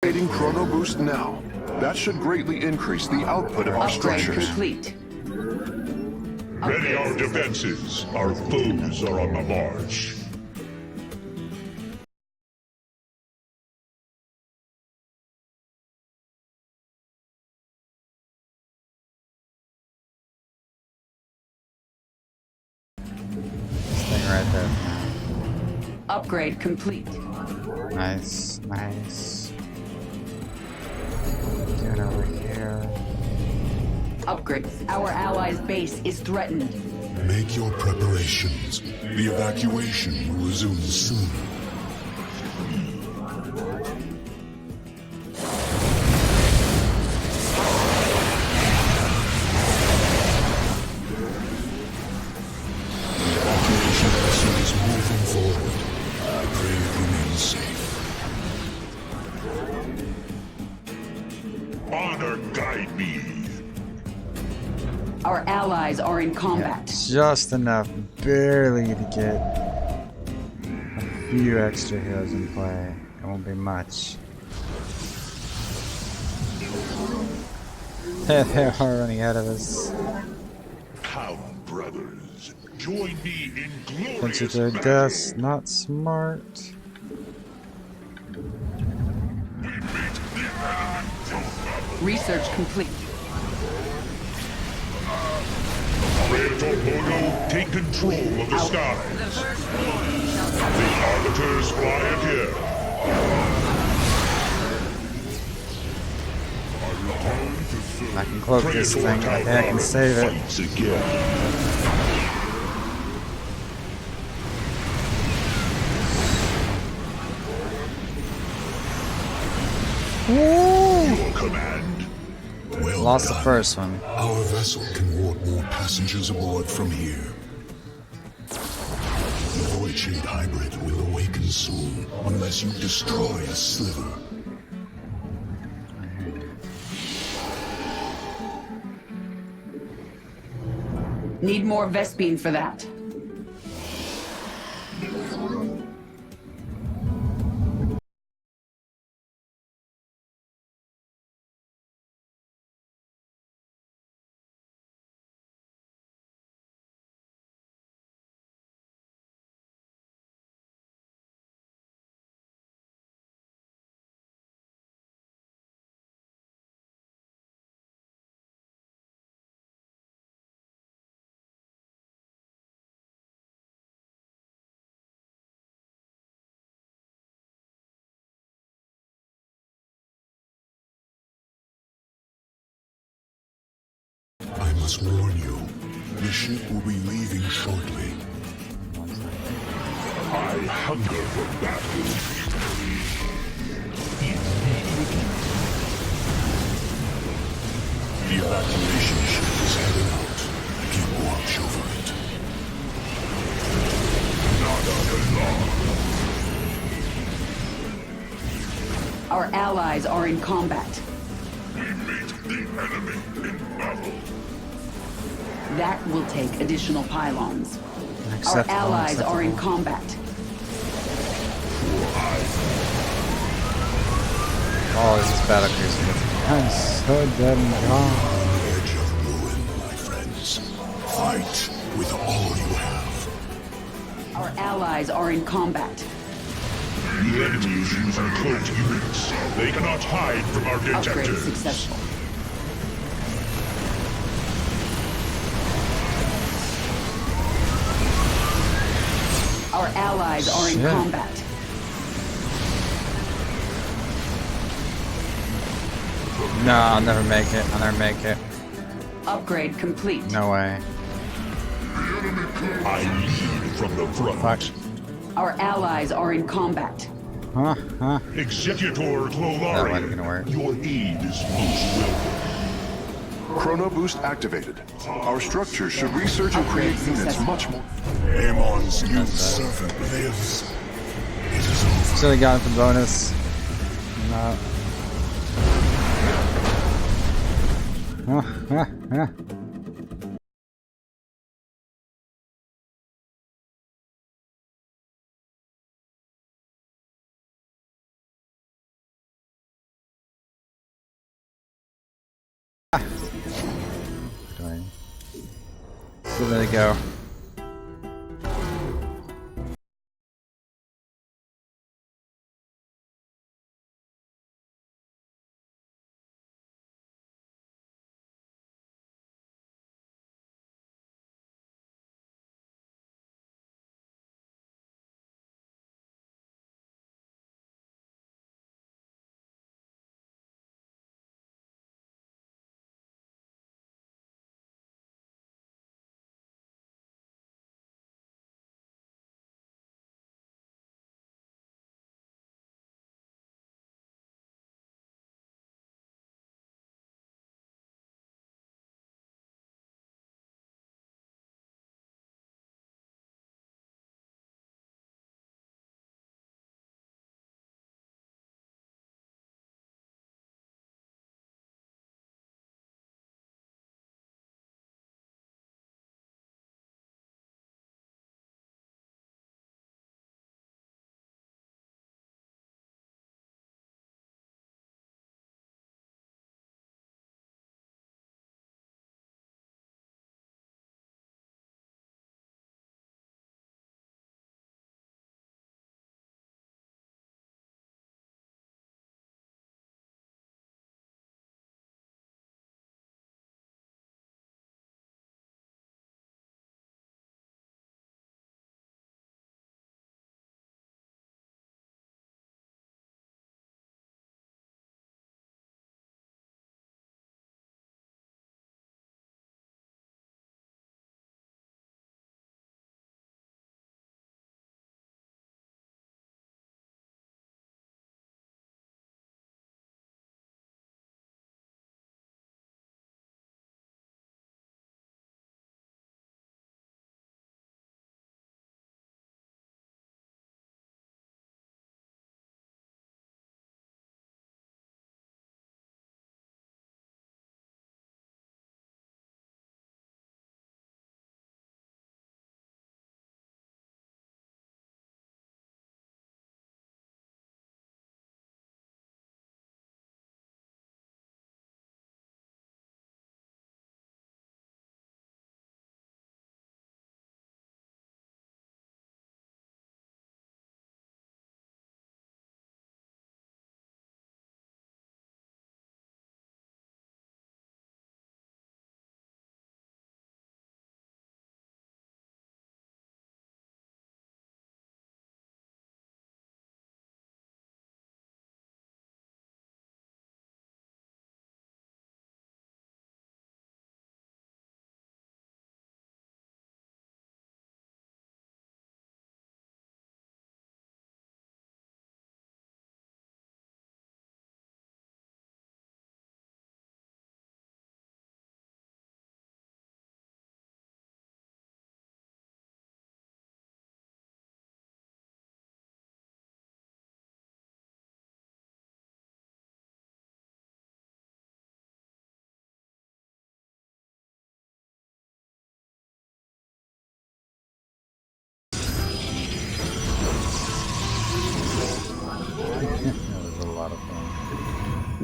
Activating Chrono Boost now. That should greatly increase the output of our Upgrade structures. complete. Ready our defenses. Our foes are on the march. Staying right there. Upgrade complete. Nice, nice. Get over here. Upgrade. Our allies' base is threatened. Make your preparations. The evacuation will resume soon. The evacuation vessel is moving forward. I pray it remains safe. Honor guide me. Our allies are in combat. Just enough, barely to get a few extra heroes in play. It won't be much. They are running ahead of us. Come, brothers. Join me in Pinch glorious it to their battle. deaths, not smart. Research complete. Operator Mono, take control of the skies. The arbiters fly here. I can cloak this thing, I think I can save it. Fights again. lost the first one. Our vessel can warp more passengers aboard from here. The Void Shade Hybrid will awaken soon, unless you destroy a sliver. Need more Vespine for that. I must warn you, the ship will be leaving shortly. I hunger for battle. The evacuation ship is heading out. Keep watch over it. Our allies are in combat. We meet the enemy in battle. That will take additional pylons. Our Acceptable, allies are in acceptable. combat. Oh, this is battle cruiser. I'm so dead and gone. Edge of ruin, my friends. Fight with all you have. Our allies are in combat. The enemy is using cloaked units. They cannot hide from our Upgrade detectors. successful. Our allies are in Shit. combat. No, I'll never make it. I'll never make it. Upgrade complete. No way. I lead from the front. Fuck. Our allies are in combat. Huh? Huh? Executor That wasn't gonna Clolari, work. your aid is most welcome. Chrono boost activated. Our structure should research and create units much more. Amon's new servant lives. It is over. Should have gotten the bonus. No. Huh? Huh? Huh? So there you go.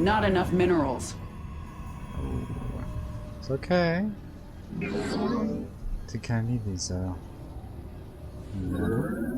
Not enough minerals. It's okay. Think I need these though. Yeah.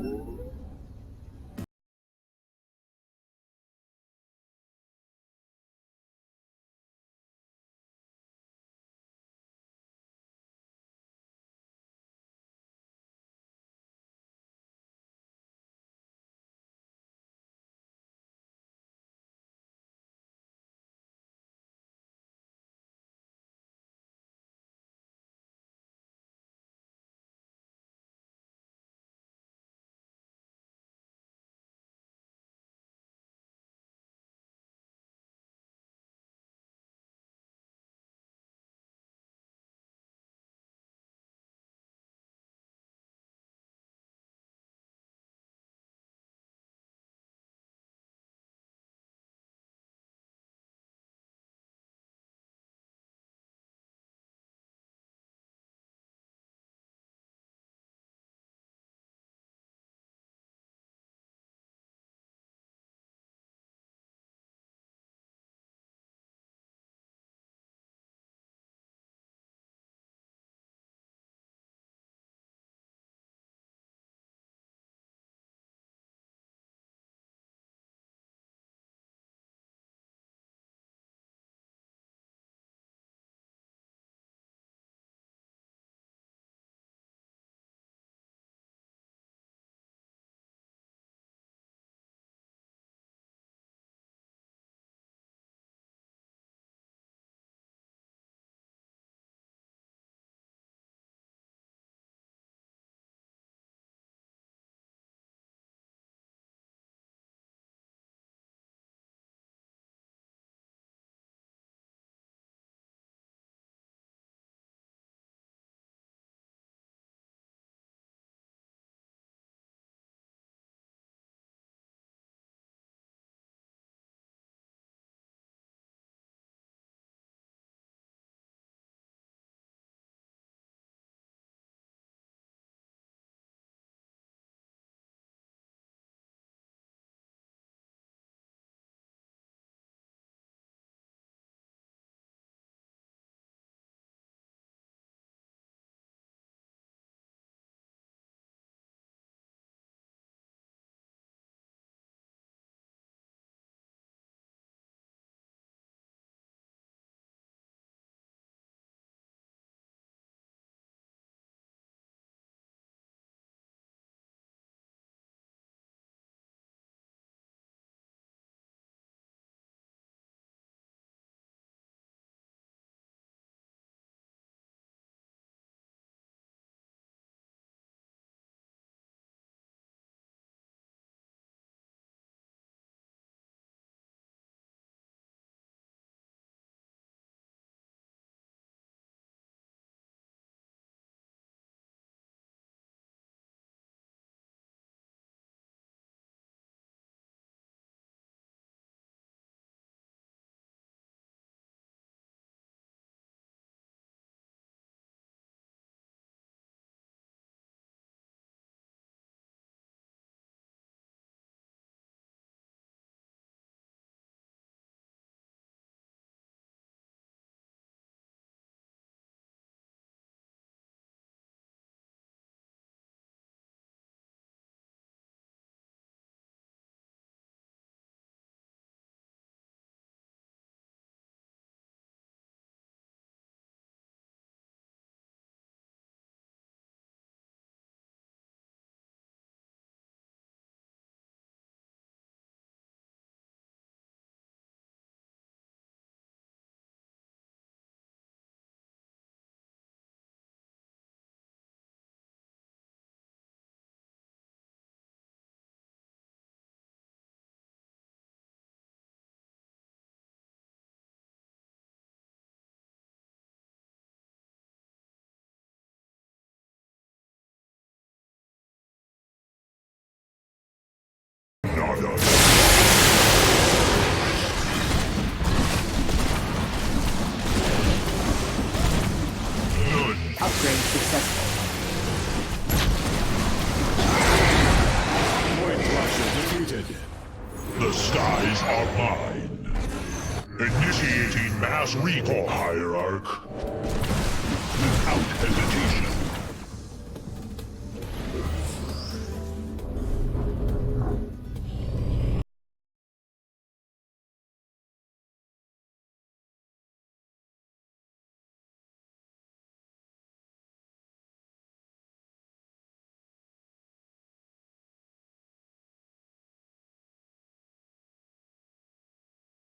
must recall Hierarch. Without hesitation.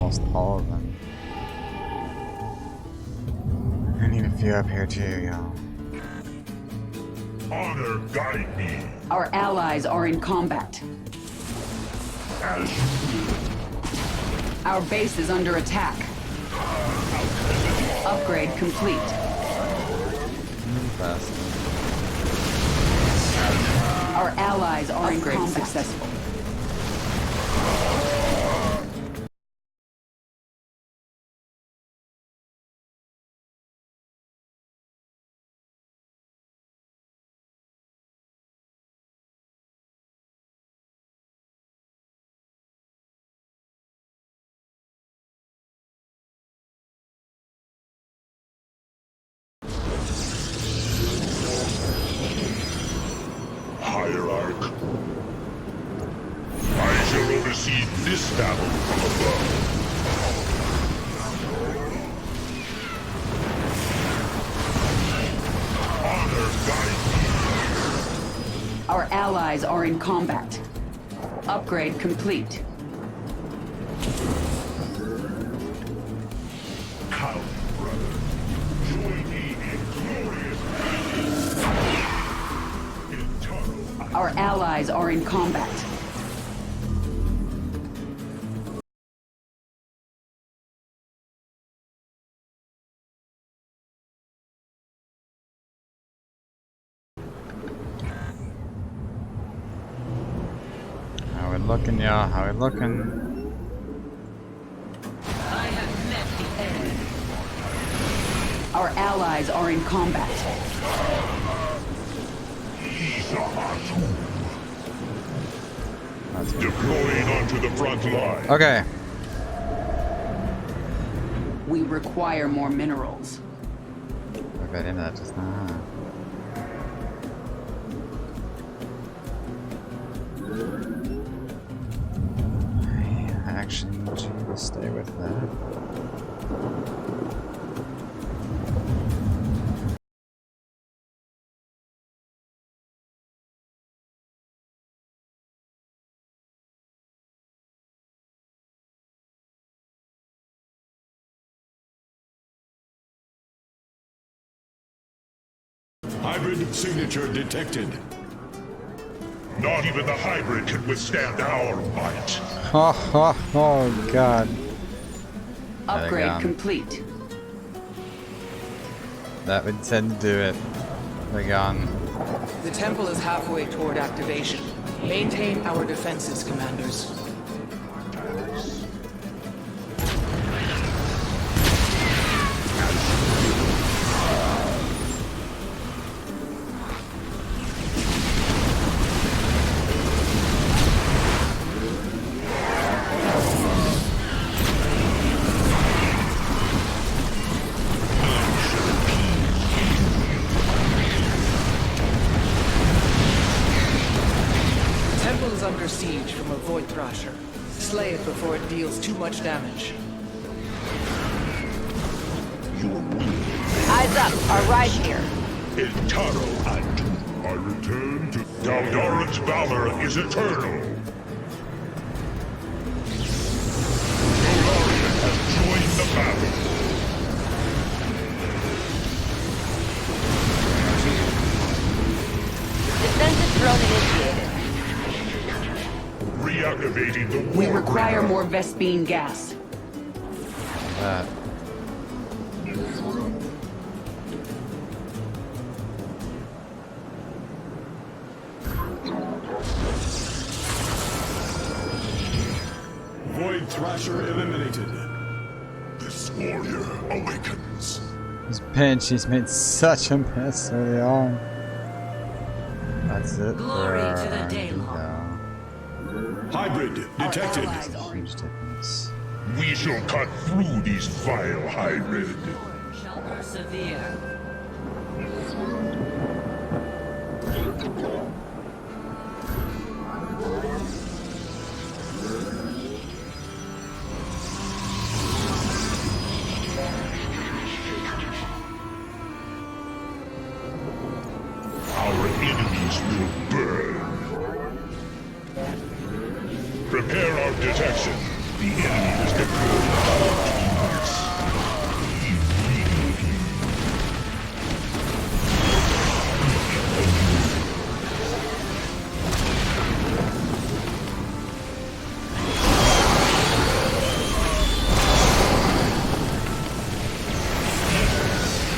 Almost all of them. I need a few up here too, y'all. Honor guide me. Our allies are in combat. As you will. Our base is under attack. Upgrade complete. Our allies are in combat. Successful. Hierarch. I shall oversee this battle from above. Honor guide me. Our allies are in combat. Upgrade complete. Come, brother. Join me in glorious battle. Our allies are in combat. How we looking, y'all? How we looking? I have met the end. Our allies are in combat. Deploying onto the front line. Okay. We require more minerals. I got into that just now. I actually need you to stay with that. Hybrid signature detected. Not even the hybrid can withstand our might. Oh god. Upgrade complete. That would tend to do it. They're gone. The temple is halfway toward activation. Maintain our defenses, commanders. Under siege from a Void Thrasher. Slay it before it deals too much damage. Eyes up, our ride here. Intaro Atu. I return to Galdoran's valor is eternal. Galdoran has joined the battle. Defensive drone initiated. Reactivating the We require more Vespene gas. Void Thrasher eliminated. This warrior awakens. This pinch, he's made such a mess early on. That's it. Glory to the Daylon. Hybrid detected. Huge difference. We shall cut through these vile hybrid. Shall persevere. Our enemies will burn. Prepare our detection. The enemy has deployed our units. Immediately.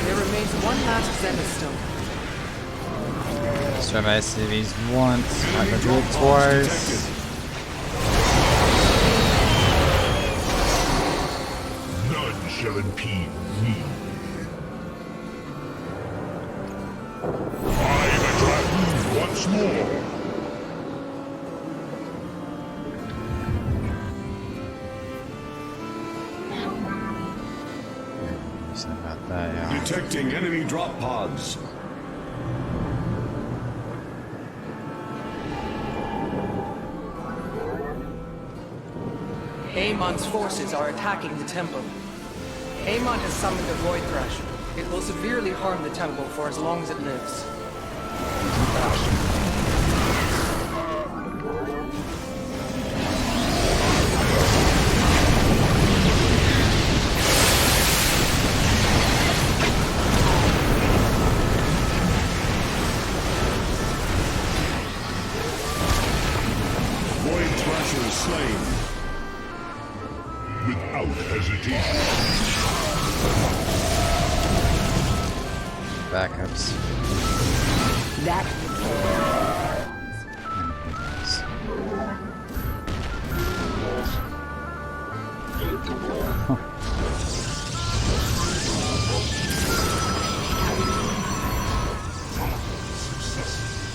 There remains one last Zenithstone. Let's try my CVs once, I'm gonna do it twice. None shall impede me. I attract you once more. About that, yeah. Detecting enemy drop pods. Amon's forces are attacking the temple. Amon has summoned a Void Thrasher. It will severely harm the temple for as long as it lives. Void Thrasher is slain. Without hesitation. Backups. That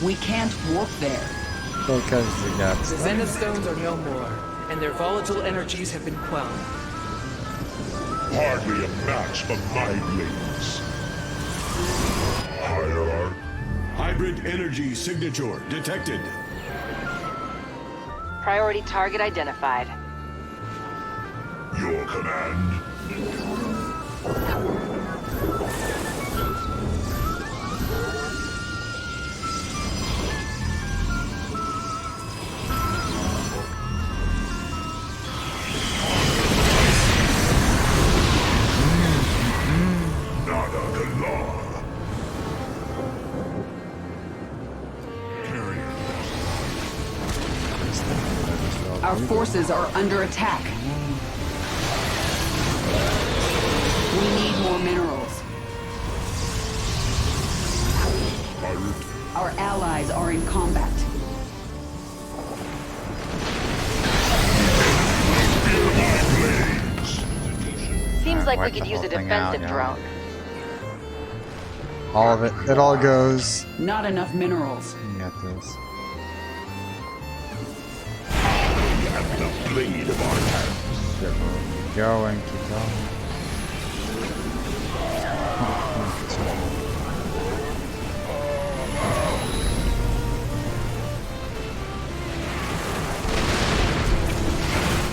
we can't warp there. Because the gaps. The Zenith Stones are no more, and their volatile energies have been quelled. Hardly a match for my blades. Hierarch. Hybrid energy signature detected. Priority target identified. Your command. Our forces are under attack. We need more minerals. Our allies are in combat. Seems like we Wipe could the use a whole thing defensive out, yeah. drone. All of it. It all goes. Not enough minerals. You got this. At the blade of our hands. Keep going, keep going.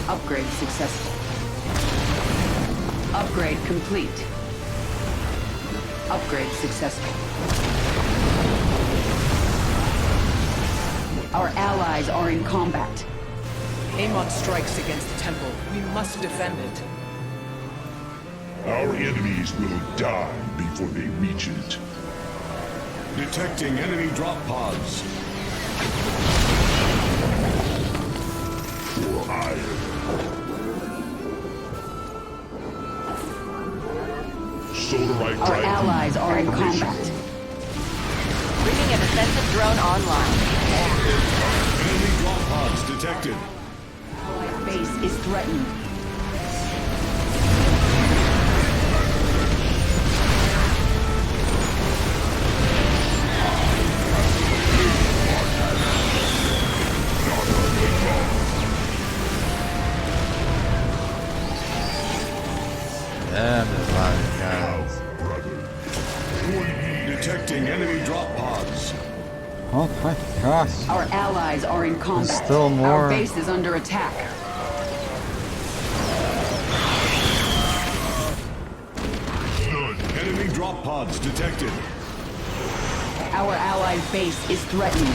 Upgrade successful. Upgrade complete. Upgrade successful. Our allies are in combat. Amon strikes against the temple. We must defend it. Our enemies will die before they reach it. Detecting enemy drop pods. For iron. Solarite Our drive allies are in combat. Bringing a defensive drone online. Enemy drop pods detected. Base is threatened. Oh my gosh. Our allies are in combat. There's still more. Our base is under attack. Enemy drop pods detected. Our allied base is threatened.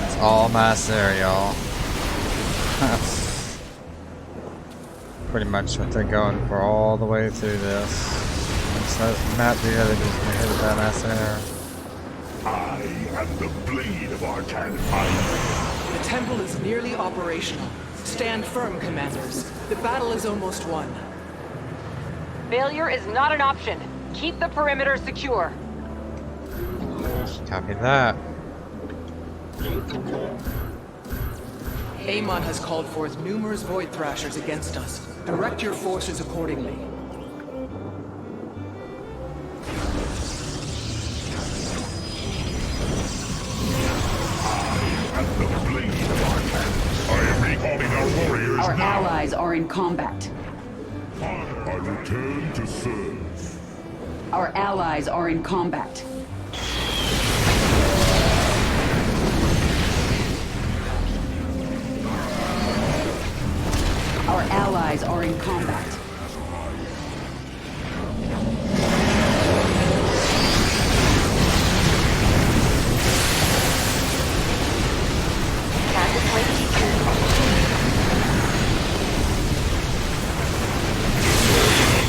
It's all mass there, y'all. That's pretty much what they're going for all the way through this. Once that map together, just gonna hit that mass there. I am the blade of Arcan. The temple is nearly operational. Stand firm, commanders. The battle is almost won. Failure is not an option. Keep the perimeter secure. Copy that. Amon has called forth numerous Void Thrashers against us. Direct your forces accordingly. Our allies are in combat. I return to serve. Our allies are in combat. Our allies are in combat.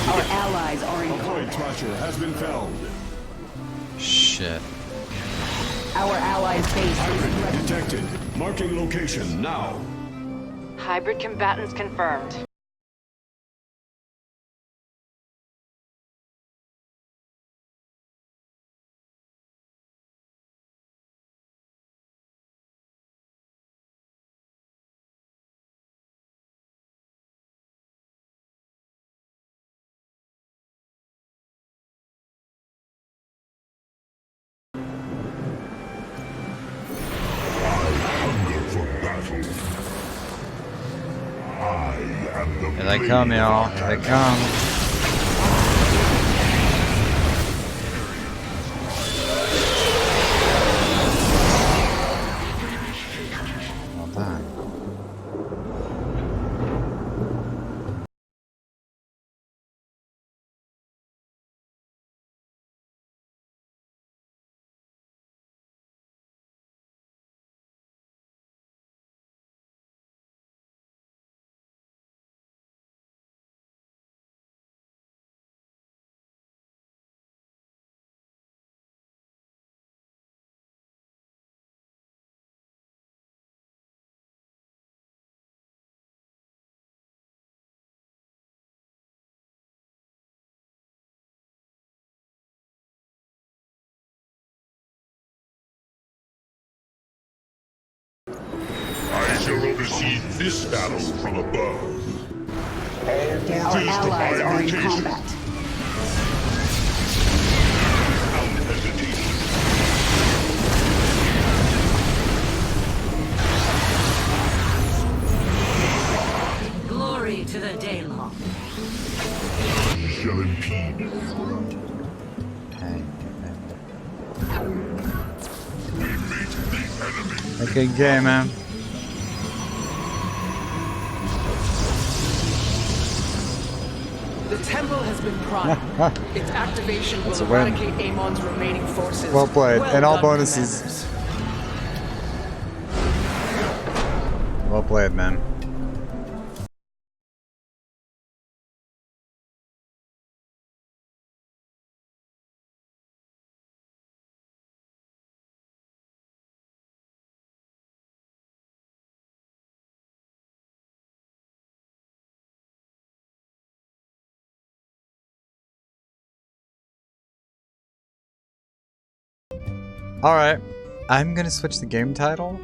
Our allies are in combat. Void Thrasher has been felled. Shit. Our allies' base is threatened. Detected. Marking location now. Hybrid combatants confirmed. Here they come, y'all. Here they come. Well done. I shall oversee this battle from above. All Our allies are in combat. Glory to the Daylong. Shall impede. Okay, game, man. The temple has been primed. Its activation will That's a win. eradicate Amon's remaining forces. Well played, and all done, bonuses. commanders. Well played, man. Alright, I'm gonna switch the game title.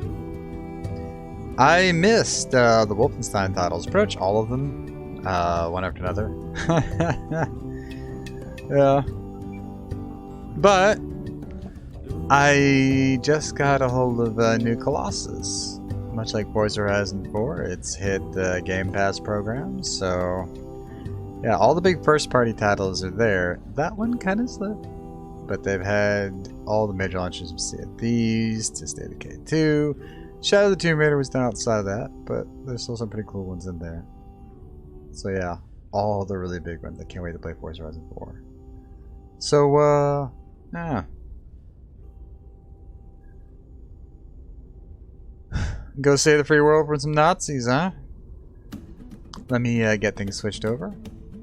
I missed the Wolfenstein titles, pretty much all of them, one after another. Yeah. But I just got a hold of New Colossus, much like Forza Horizon 4, it's hit the Game Pass program, so yeah, all the big first-party titles are there. That one kind of slipped, but they've had all the major launches from Sea of Thieves to State of Decay 2. Shadow of the Tomb Raider was done outside of that, but there's still some pretty cool ones in there. So yeah, all the really big ones. I can't wait to play Forza Horizon 4. So, yeah. Go save the free world from some Nazis, huh? Let me get things switched over.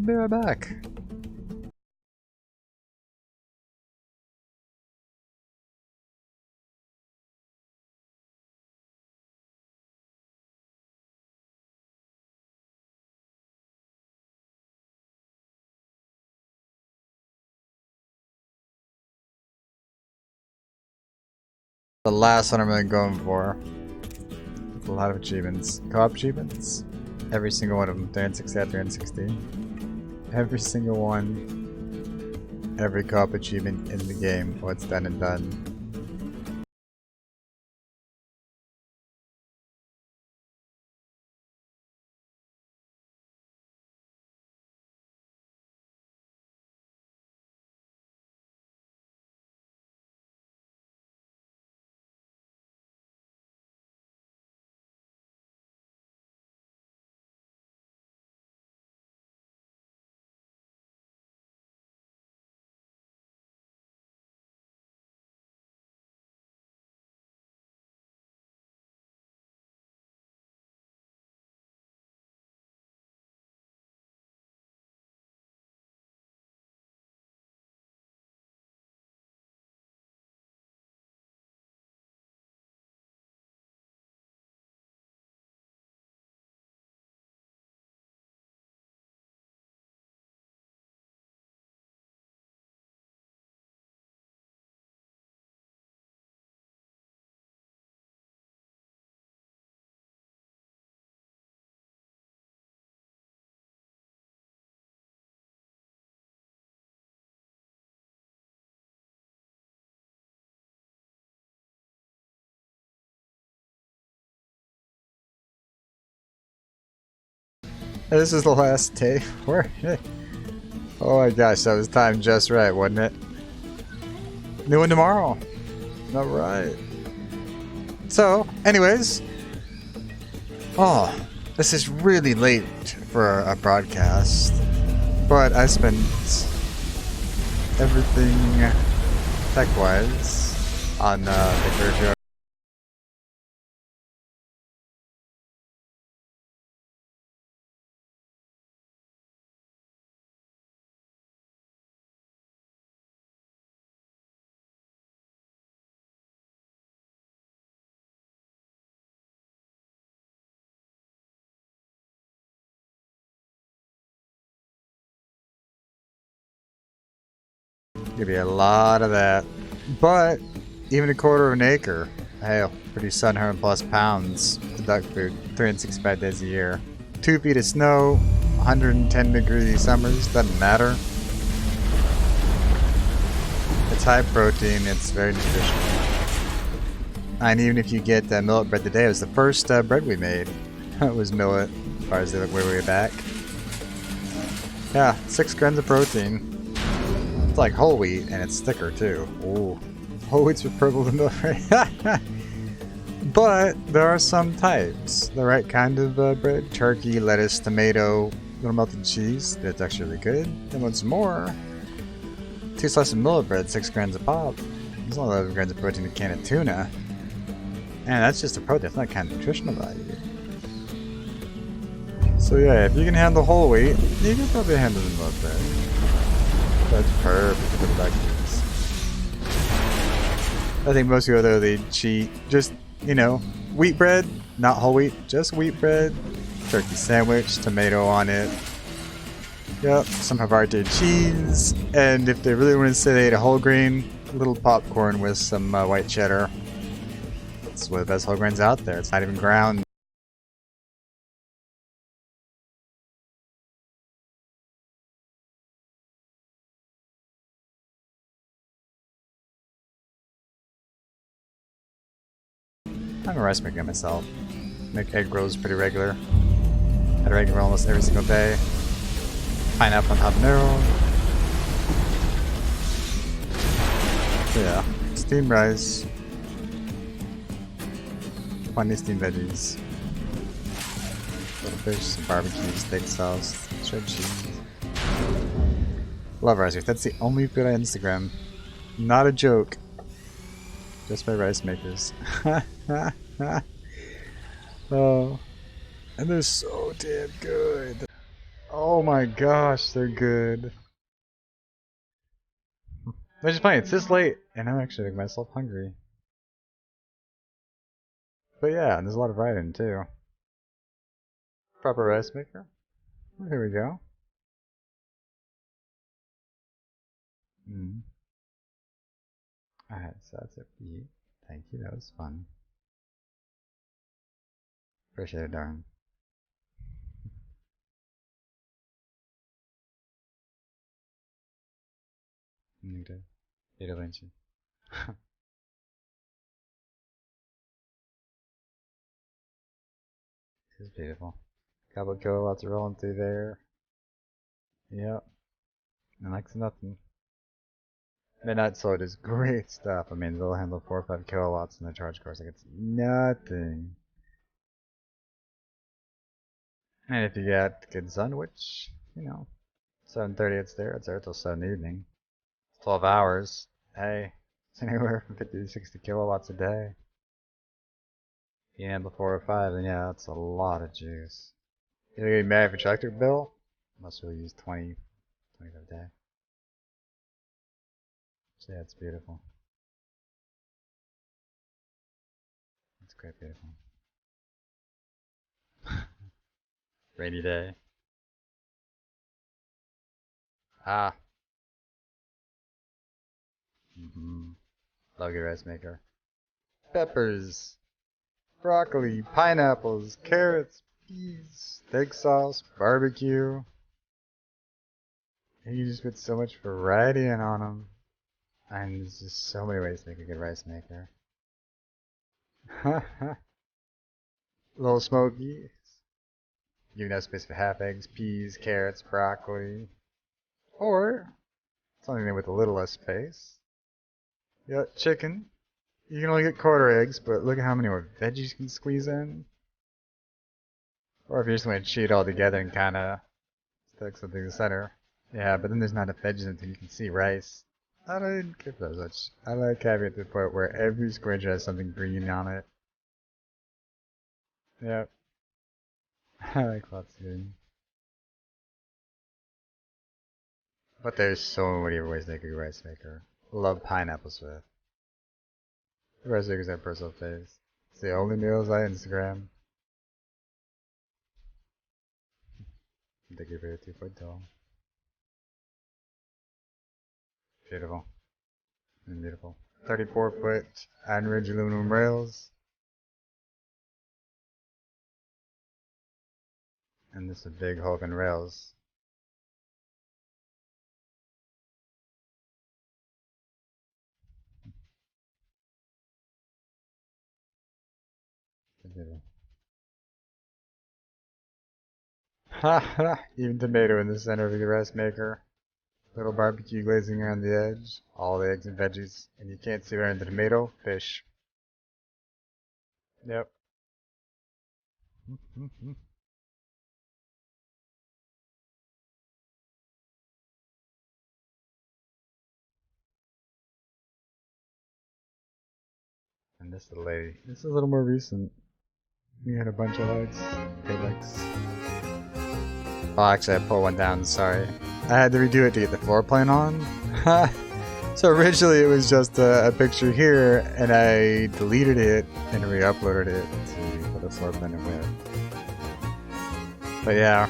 Be right back. The last one I'm really going for. A lot of achievements. Co-op achievements. Every single one of them. 360 out 360. Every single one. Every co-op achievement in the game. What's done and done. This is the last day for it. Oh my gosh, that was timed just right, wasn't it? New one tomorrow. Alright. So, anyways. Oh, this is really late for a broadcast. But I spent everything tech-wise on the Virtual. Gonna be a lot of that. But even a quarter of an acre, hell, produce 700 plus pounds of duck food, 365 days a year. 2 feet of snow, 110 degree summers, doesn't matter. It's high protein, it's very nutritional. And even if you get millet bread today, it was the first bread we made. It was millet, as far as they look way back. Yeah, 6 grams of protein. It's like whole wheat, and it's thicker too. Ooh, whole wheat's with purple than milk, right? But there are some types. The right kind of bread. Turkey, lettuce, tomato, little melted cheese. That's actually really good. Then what's more, 2 slices of millet bread, 6 grams of pop. There's only 11 grams of protein in a can of tuna. And that's just a protein, that's not kind of nutritional value. So yeah, if you can handle whole wheat, you can probably handle the millet bread. That's perfect for the veggies. I think most people though, they cheat. Just, you know, wheat bread, not whole wheat, just wheat bread. Turkey sandwich, tomato on it. Yep, some Havarti cheese. And if they really want to say they ate a whole grain, a little popcorn with some white cheddar. It's one of the best whole grains out there. It's not even ground. I'm a rice maker myself. Make egg rolls pretty regular. Had an egg roll almost every single day. Pineapple and habanero. So yeah, steamed rice. 20 steamed veggies. Little fish, some barbecue, steak sauce, shredded cheese. Love rice. That's the only food on Instagram. Not a joke. Just by rice makers. Oh, and they're so damn good. Oh my gosh, they're good. I'm just playing. It's this late, and I'm actually making myself hungry. But yeah, there's a lot of writing too. Proper rice maker. Well, here we go. Alright, so that's it for you. Thank you, that was fun. Appreciate it, darn. Nigga. Data Vinci. This is beautiful. Couple kilowatts rolling through there. Yep. And like nothing. Midnight Sword is great stuff. I mean, they'll handle 4 or 5 kilowatts in the charge course. Like, it's nothing. And if you get good sun, which, you know, 7:30 it's there till 7 evening. 12 hours. Hey, it's anywhere from 50 to 60 kilowatts a day. If you handle 4 or 5, then yeah, that's a lot of juice. If you get mad at your tractor bill, must really use 20 a day. So yeah, it's beautiful. It's quite beautiful. Rainy day. Ah. Love your rice maker. Peppers, broccoli, pineapples, carrots, peas, steak sauce, barbecue. And you just put so much variety in on them. And there's just so many ways to make a good rice maker. A little smoky. You can have space for half eggs, peas, carrots, broccoli. Or something with a little less space. You got chicken. You can only get quarter eggs, but look at how many more veggies you can squeeze in. Or if you just want to cheat all together and kind of stick something in the center. Yeah, but then there's not enough veggies until you can see rice. I don't care for that much. I like having it to the point where every square inch has something green on it. Yep. I like lots of green. But there's so many ways to make a rice maker. Love pineapples with. The rice makers are personal faves. It's the only meals I Instagram. Thank you for your 2-foot tall. Beautiful. And beautiful. 34-foot Iron Ridge aluminum rails. And this is a big Hogan rails. Ha ha! Even tomato in the center of the rice maker. Little barbecue glazing around the edge. All the eggs and veggies. And you can't see around the tomato. Fish. Yep. And this is the lady. This is a little more recent. We had a bunch of lights. Taillights. Oh, actually, I pulled one down. Sorry. I had to redo it to get the floor plan on. So originally it was just a picture here, and I deleted it and re-uploaded it to put a floor plan in with. But yeah,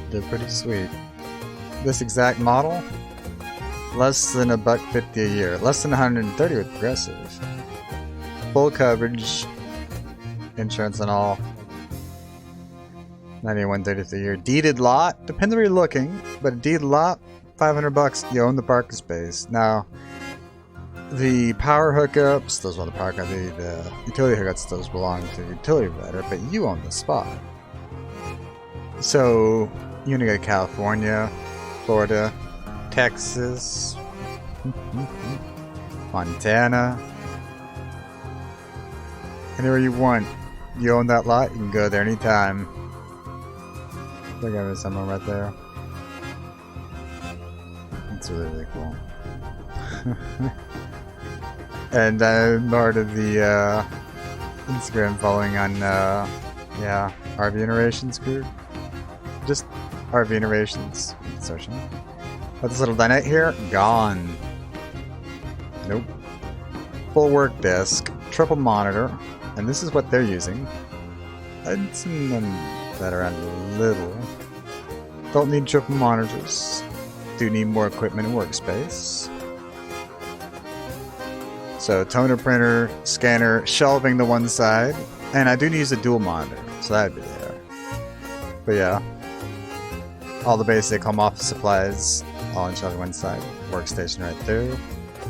they're pretty sweet. This exact model, less than $150 a year, less than 130 with Progressive. Full coverage, insurance and all. 91.30 a year. Deeded lot, depends where you're looking, but a deeded lot, $500. You own the parking space. Now, The power hookups, those are the power hookups, the utility hookups, those belong to the utility provider, but you own the spot. So, you're gonna go to California, Florida, Texas, Montana, anywhere you want. You own that lot, you can go there anytime. Look at it, someone right there. It's really, really cool. And I'm part of the Instagram following on, yeah, RV Innovations group. Just RV Innovations. Searching. But this little dinette here, gone. Nope. Full work desk, triple monitor, and this is what they're using. I'd seen them that around a little. Don't need triple monitors. Do need more equipment and workspace. So toner printer, scanner, shelving to one side, and I do need to use a dual monitor, so that'd be there. But yeah, all the basic home office supplies, all on shelving one side. Workstation right there.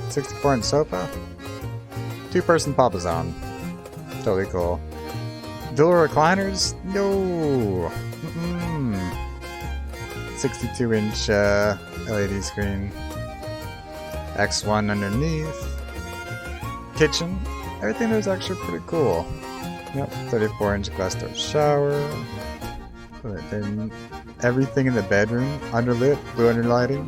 64-inch sofa. 2-person Papazon. Totally cool. Dual recliners? No. 62-inch LED screen. X1 underneath. Kitchen. Everything there is actually pretty cool. Yep, 34-inch glass door shower. Then everything in the bedroom, underlit, blue underlighting.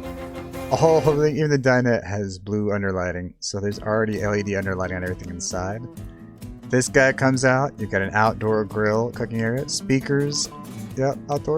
All of the, even the dinette has blue underlighting, so there's already LED underlighting on everything inside. This guy comes out, you've got an outdoor grill, cooking area, speakers, yep, outdoor.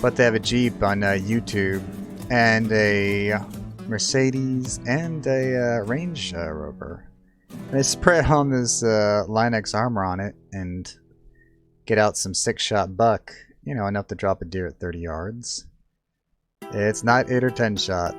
but they have a Jeep on YouTube and a Mercedes and a Range Rover. And they spray on this Linux armor on it and get out some 6-shot buck. You know, enough to drop a deer at 30 yards. It's not 8 or 10 shot.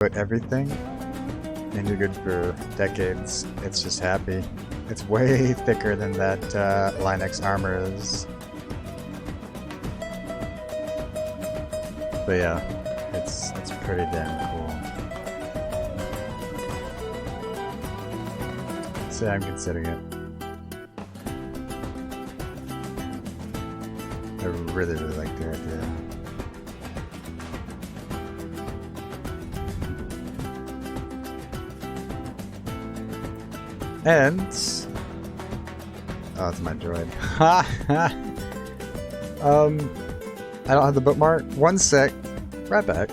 Put everything and you're good for decades. It's just happy. It's way thicker than that Linux armor is. But yeah, it's pretty damn cool. So I'm considering it. I really like the idea. And oh, it's my droid. I don't have the bookmark. One sec. Right back.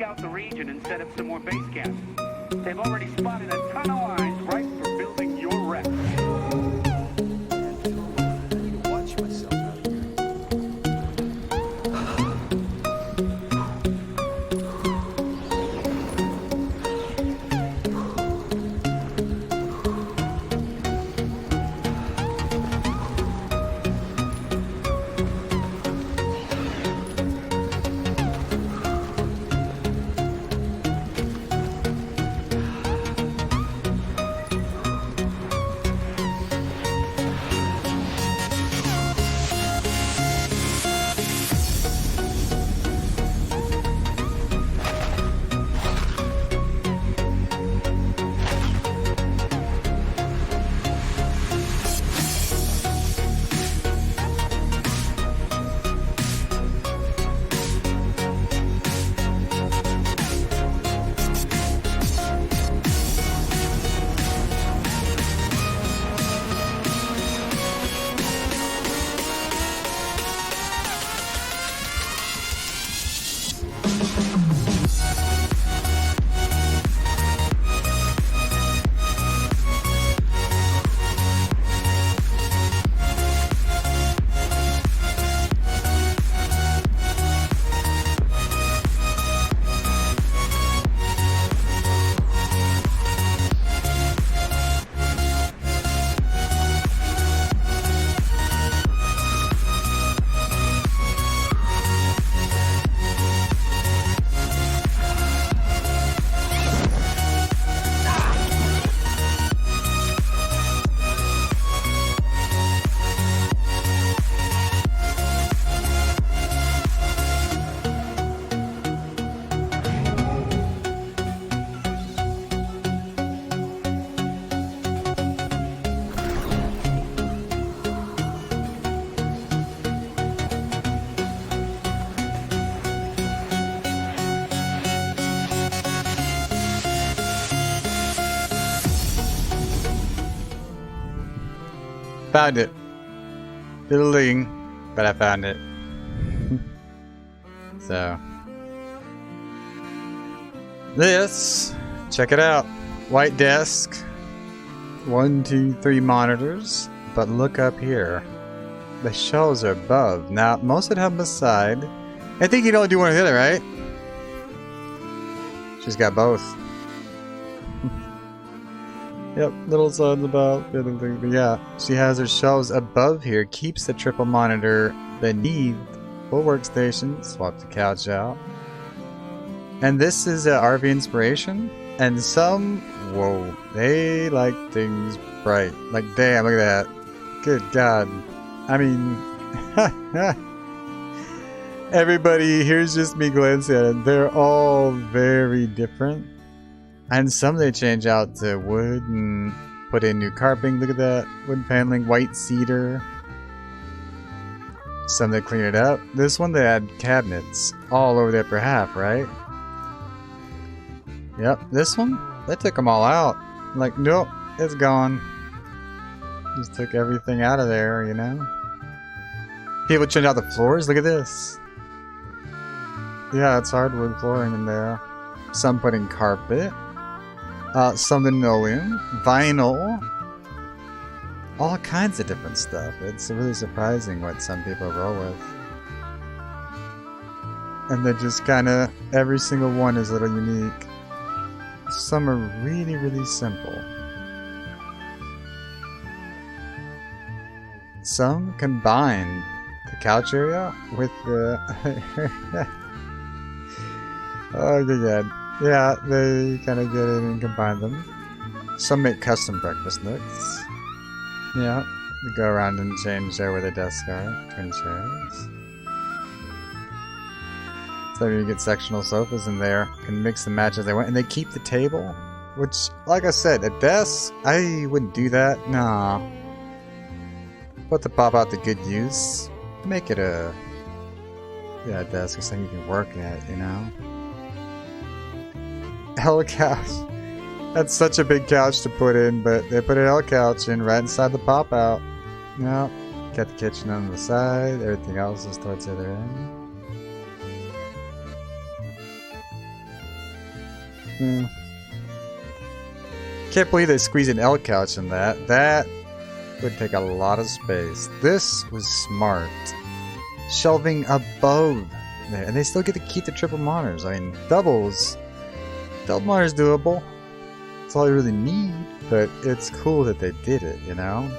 scout the region and set up some more base camps. They've already spotted a ton of lines right for building your rep. Watch myself out here. Found it. Fiddling, but I found it. So. This, check it out. White desk. 1, 2, 3 monitors. But look up here. The shelves are above. Now, most of them beside. I think you don't do one or the other, right? She's got both. Yep, little son's about. Yeah, she has her shelves above here. Keeps the triple monitor beneath. Full workstation. Swap the couch out. And this is RV Inspiration. And some, whoa, they like things bright. Like, damn, look at that. Good God. I mean, everybody, here's just me glancing at it. They're all very different. And some they change out to wood and put in new carpeting. Look at that. Wood paneling, white cedar. Some they clean it up. This one they had cabinets all over the upper half, right? Yep, this one, they took them all out. Like, nope, it's gone. Just took everything out of there, you know? People change out the floors. Look at this. Yeah, it's hardwood flooring in there. Some put in carpet. Some linoleum, vinyl, all kinds of different stuff. It's really surprising what some people roll with. And they're just kind of, every single one is a little unique. Some are really, really simple. Some combine the couch area with the... oh, good. Yeah, they kind of get in and combine them. Some make custom breakfast nooks. Yeah, they go around and change there where the desks are. Twin chairs. So you get sectional sofas in there. Can mix and match as they want. And they keep the table. Which, like I said, a desk, I wouldn't do that. Nah. But to pop out the good use, make it a desk or something you can work at, you know? L couch. That's such a big couch to put in, but they put an L couch in right inside the pop out. Yep. Got the kitchen on the side. Everything else is towards the other end. Can't believe they squeezed an L couch in that. That would take a lot of space. This was smart. Shelving above there. And they still get to keep the triple monitors. I mean, double monitor's doable. That's all you really need. But it's cool that they did it, you know?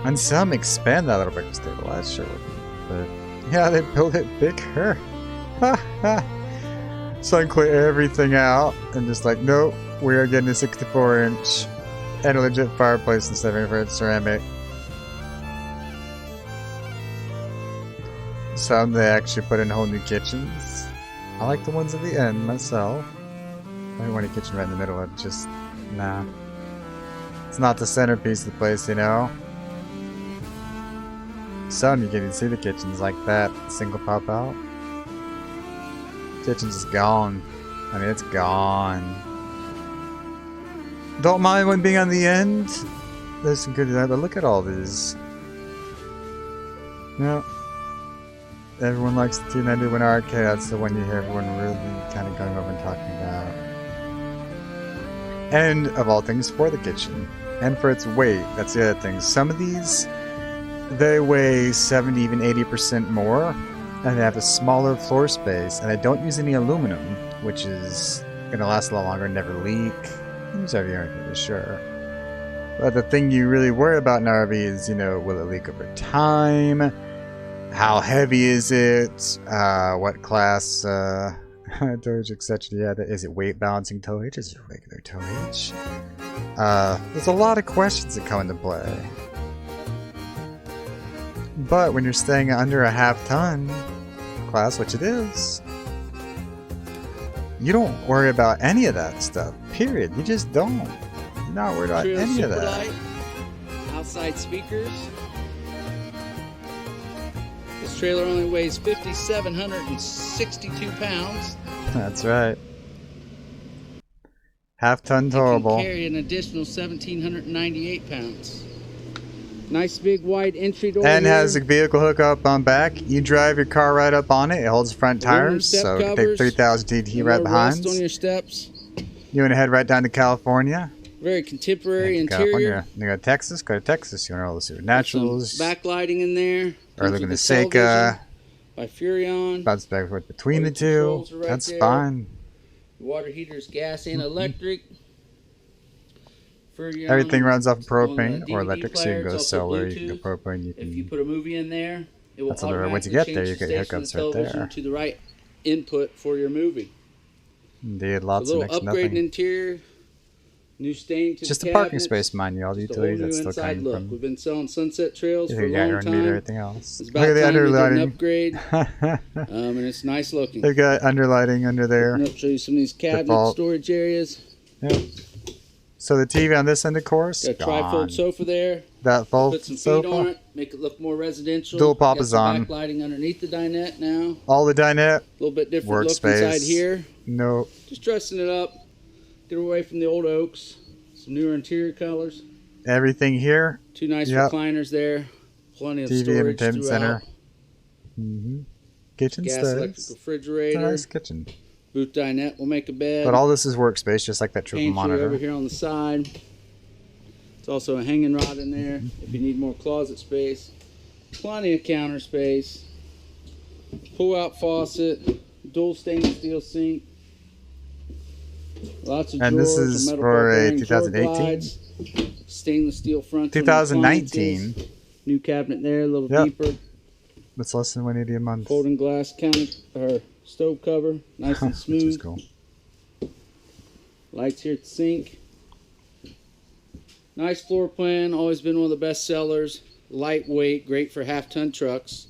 And some expand that a little bit to stabilize, sure. But yeah, they build it bigger. So I can clear everything out and just like, nope, we are getting a 64-inch and a legit fireplace instead of infrared ceramic. Some they actually put in whole new kitchens. I like the ones at the end myself. I don't want a kitchen right in the middle. It just, nah. It's not the centerpiece of the place, you know? Some you can even see the kitchens like that. Single pop out. Kitchen's is gone. I mean, it's gone. Don't mind one being on the end. There's some good design, but look at all these. Yeah. Everyone likes the 291 arcade. That's the one you hear everyone really kind of going over and talking about. And of all things, for the kitchen. And for its weight. That's the other thing. Some of these, they weigh 70, even 80% more. And they have a smaller floor space. And they don't use any aluminum, which is going to last a lot longer and never leak. Use heavy RV for sure. But the thing you really worry about in RV is, you know, will it leak over time? How heavy is it? What class towage, etc. Yeah, is it weight balancing towage? Is it regular towage? There's a lot of questions that come into play. But when you're staying under a half-ton class, which it is, you don't worry about any of that stuff. Period. You just don't. You're not worried about any of that. Light, outside speakers. This trailer only weighs 5,762 pounds. That's right. Half-ton towable. Can carry an additional 1,798 pounds. Nice big wide entry door. And here. has a vehicle hookup on back. You drive your car right up on it. It holds front tires, so you can take 3,000 TT right behind. On your steps. You want to head right down to California? Very contemporary interior. California. You go to Texas? Go to Texas. You want all the supernaturals. Backlighting in there. Or look at the Seika. By Furion. Bounce back and forth between the two. Right That's there. fine. The water heater is gas and electric. Furion. Everything runs off of propane or electric, so you can go solar, you can go propane. You can. If you put a movie in there, it will That's another way. Once you automatically get there, you change get the station hookups of right television there. to the right input for your movie. Indeed, lots a of little next upgrade in nothing. interior. New stain to Just the a parking cabinets, space, mind you. All the just a whole utilities new that's still inside coming look. from. We've been selling Sunset Trails for a You got long your own time. meter, everything else. It's Look about at the time we did an underlighting. upgrade. And it's nice looking. They've got underlighting under there. I'll show you some of these cabinet Default. storage areas. Yep. So the TV on this end, of course, Got a trifold sofa there. That fold Put some feet sofa. on it, make it look more residential. Dual Got papas some on. backlighting underneath the dinette now. All the dinette. A little bit different look Workspace. inside here. Nope. Just dressing it up. Get away from the old oaks. Some newer interior colors. Everything here. Two nice Yep. recliners there. Plenty of TV storage entertainment throughout. center. Kitchen Gas stays. electric refrigerator. It's a nice kitchen. Boot dinette will make a bed. But all this is workspace, just like that triple Pantry monitor. over here on the side. It's also a hanging rod in there if you need more closet space. Plenty of counter space. Pull-out faucet. Dual stainless steel sink. Lots of And drawers. this is metal for a ball bearing drawer 2018? glides, stainless steel front. 2019. New cabinet there, a little Yep. deeper. That's less than $180 a month. Folding glass counter or stove cover, nice and smooth. Which is cool. Lights here at the sink. Nice floor plan, always been one of the best sellers. Lightweight, great for half-ton trucks.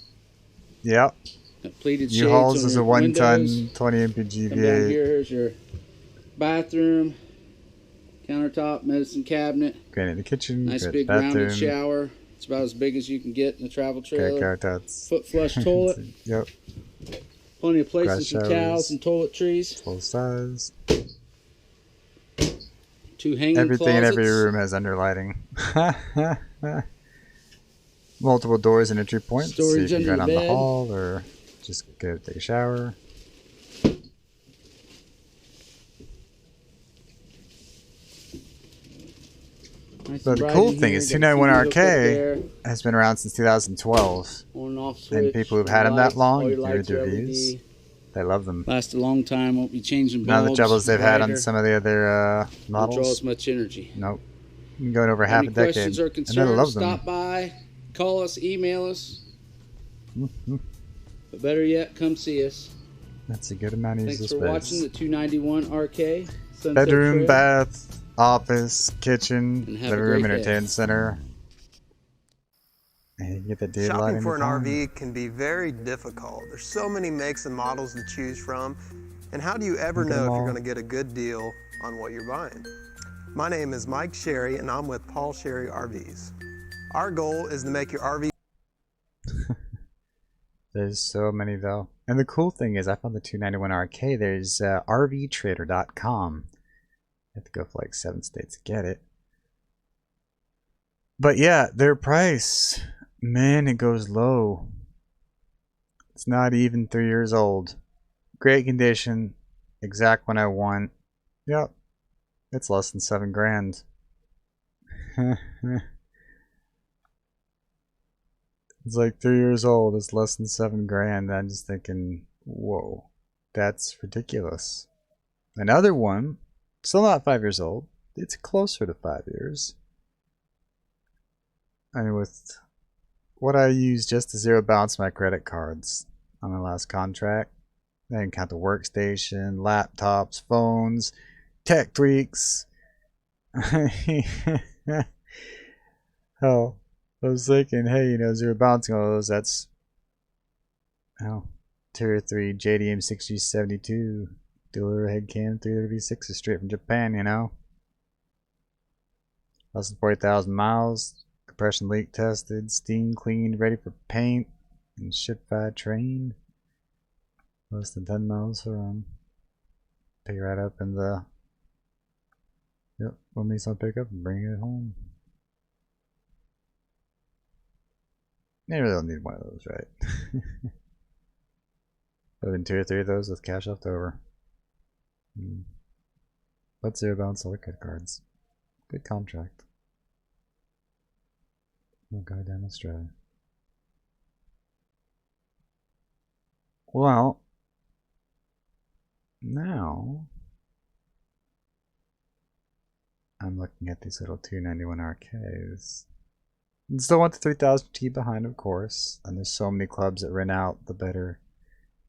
Yep. Got pleated shades U-Hauls on is a your 1-ton, windows. 20 Come MPG down V8. here's your bathroom, countertop, medicine cabinet. Granite in the kitchen. Nice good big bathroom. rounded shower. It's about as big as you can get in a travel Okay, trailer. countertops. Foot flush toilet. Yep. Plenty of places Grass for showers. towels and toiletries. Full size. Two hanging Everything in every closets. room has underlighting. Multiple doors and entry points. So you Storage can go under down the the bed. hall or just go take a shower. Nice But and the bright cool in thing here. is Got 291 TV hooked up there. RK has been around since 2012. On and off switch. And people who've had them lights, that long, all you your can read lights the are reviews. LED. They love them. Last a long time. Won't be changing bulbs. None of the troubles they've had on brighter. some of the other Don't draw models. as much energy. Nope. Been going over half Any a decade. questions or And they concerns? love them. Stop by, call us, email us. Mm-hmm. But better yet, come see us. That's a good amount of Thanks user for space. watching the 291 RK. Sunset Bedroom, Trail. bath, office, kitchen, And have a living room, great day. entertainment center. And you can get the daylight Shopping for an anytime. RV can be very difficult. There's so many makes and models to choose from. And how do you ever know if you're going to get a good deal on what you're buying? My name is Mike Sherry, and I'm with Paul Sherry RVs. Our goal is to make your RV... There's so many though. And the cool thing is I found the 291 RK. There's RVTrader.com. You have to go for like 7 states to get it. But yeah, their price, man, it goes low. It's not even 3 years old. Great condition. Exact one I want. Yep. It's less than 7 grand. It's like 3 years old. It's less than 7 grand. I'm just thinking, whoa, that's ridiculous. Another one, still not 5 years old. It's closer to 5 years. I mean, with what I used just to zero balance my credit cards on my last contract, I didn't count the workstation, laptops, phones, tech tweaks. Hell, I was thinking, hey, you know, zero balancing all those, that's, oh, Tier 3 JDM 6072 dual head cam 330V6 is straight from Japan, you know. Less than 40,000 miles, compression leak tested, steam cleaned, ready for paint, and ship by train. Less than 10 miles per run. Pick it right up in the, yep, we'll need some pickup and bring it home. Maybe they'll need one of those, right? I've been 2 or 3 of those with cash left over. Let's zero balance all the credit cards. Good contract. No guy down Australia. Well, now I'm looking at these little 291 RKs. And still want the 3000T behind, of course. And there's so many clubs that rent out the better,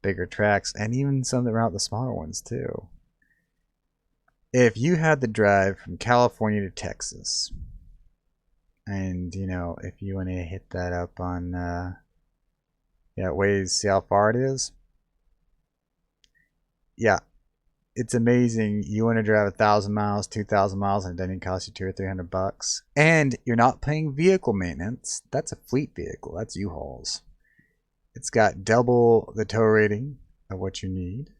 bigger tracks, and even some that rent out the smaller ones too. If you had the drive from California to Texas, and you know, if you want to hit that up on, yeah, it weighs, see how far it is? Yeah, it's amazing. You want to drive 1,000 miles, 2,000 miles, and it doesn't cost you $200 or $300, and you're not paying vehicle maintenance. That's a fleet vehicle. That's U-Hauls. It's got double the tow rating of what you need.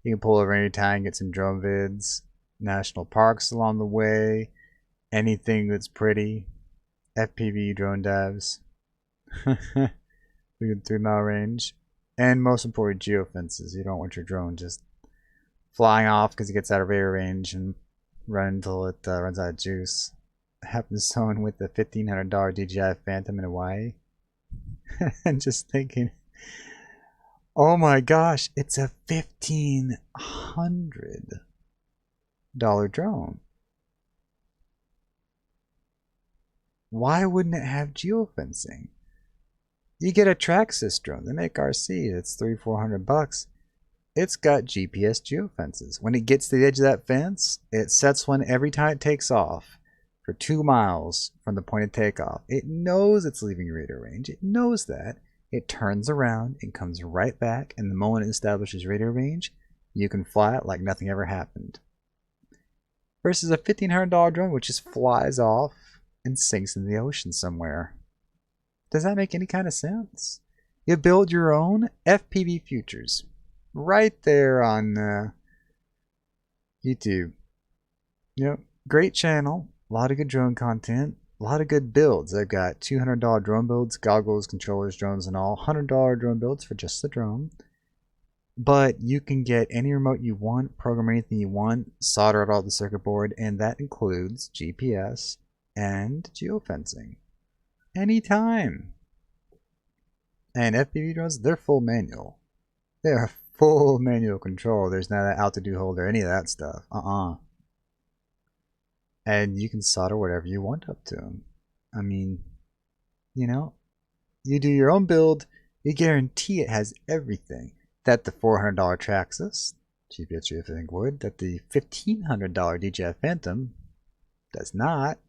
You can pull over anytime, get some drone vids, national parks along the way, anything that's pretty, FPV drone dives, good 3-mile range, and most important, geofences. You don't want your drone just flying off because it gets out of radar range and run until it runs out of juice. It happens to someone with a $1,500 DJI Phantom in Hawaii, and just thinking, oh my gosh, it's a $1,500 drone. Why wouldn't it have geofencing? You get a Traxxas drone, they make RC, it's $300-400. It's got GPS geofences. When it gets to the edge of that fence, it sets one every time it takes off for 2 miles from the point of takeoff. It knows it's leaving radar range. It knows that. It turns around and comes right back, and the moment it establishes radar range, you can fly it like nothing ever happened. Versus a $1,500 drone which just flies off and sinks in the ocean somewhere. Does that make any kind of sense? You build your own FPV Futures. Right there on YouTube. Yep, great channel. A lot of good drone content. A lot of good builds. They've got $200 drone builds, goggles, controllers, drones, and all. $100 drone builds for just the drone. But you can get any remote you want, program anything you want, solder it all to the circuit board, and that includes GPS and geofencing. Anytime. And FPV drones, they're full manual. They're full manual control. There's not an altitude holder, any of that stuff. And you can solder whatever you want up to them. I mean, you know, you do your own build, you guarantee it has everything that the $400 Traxxas GPS geofencing would, that the $1,500 DJI Phantom does not,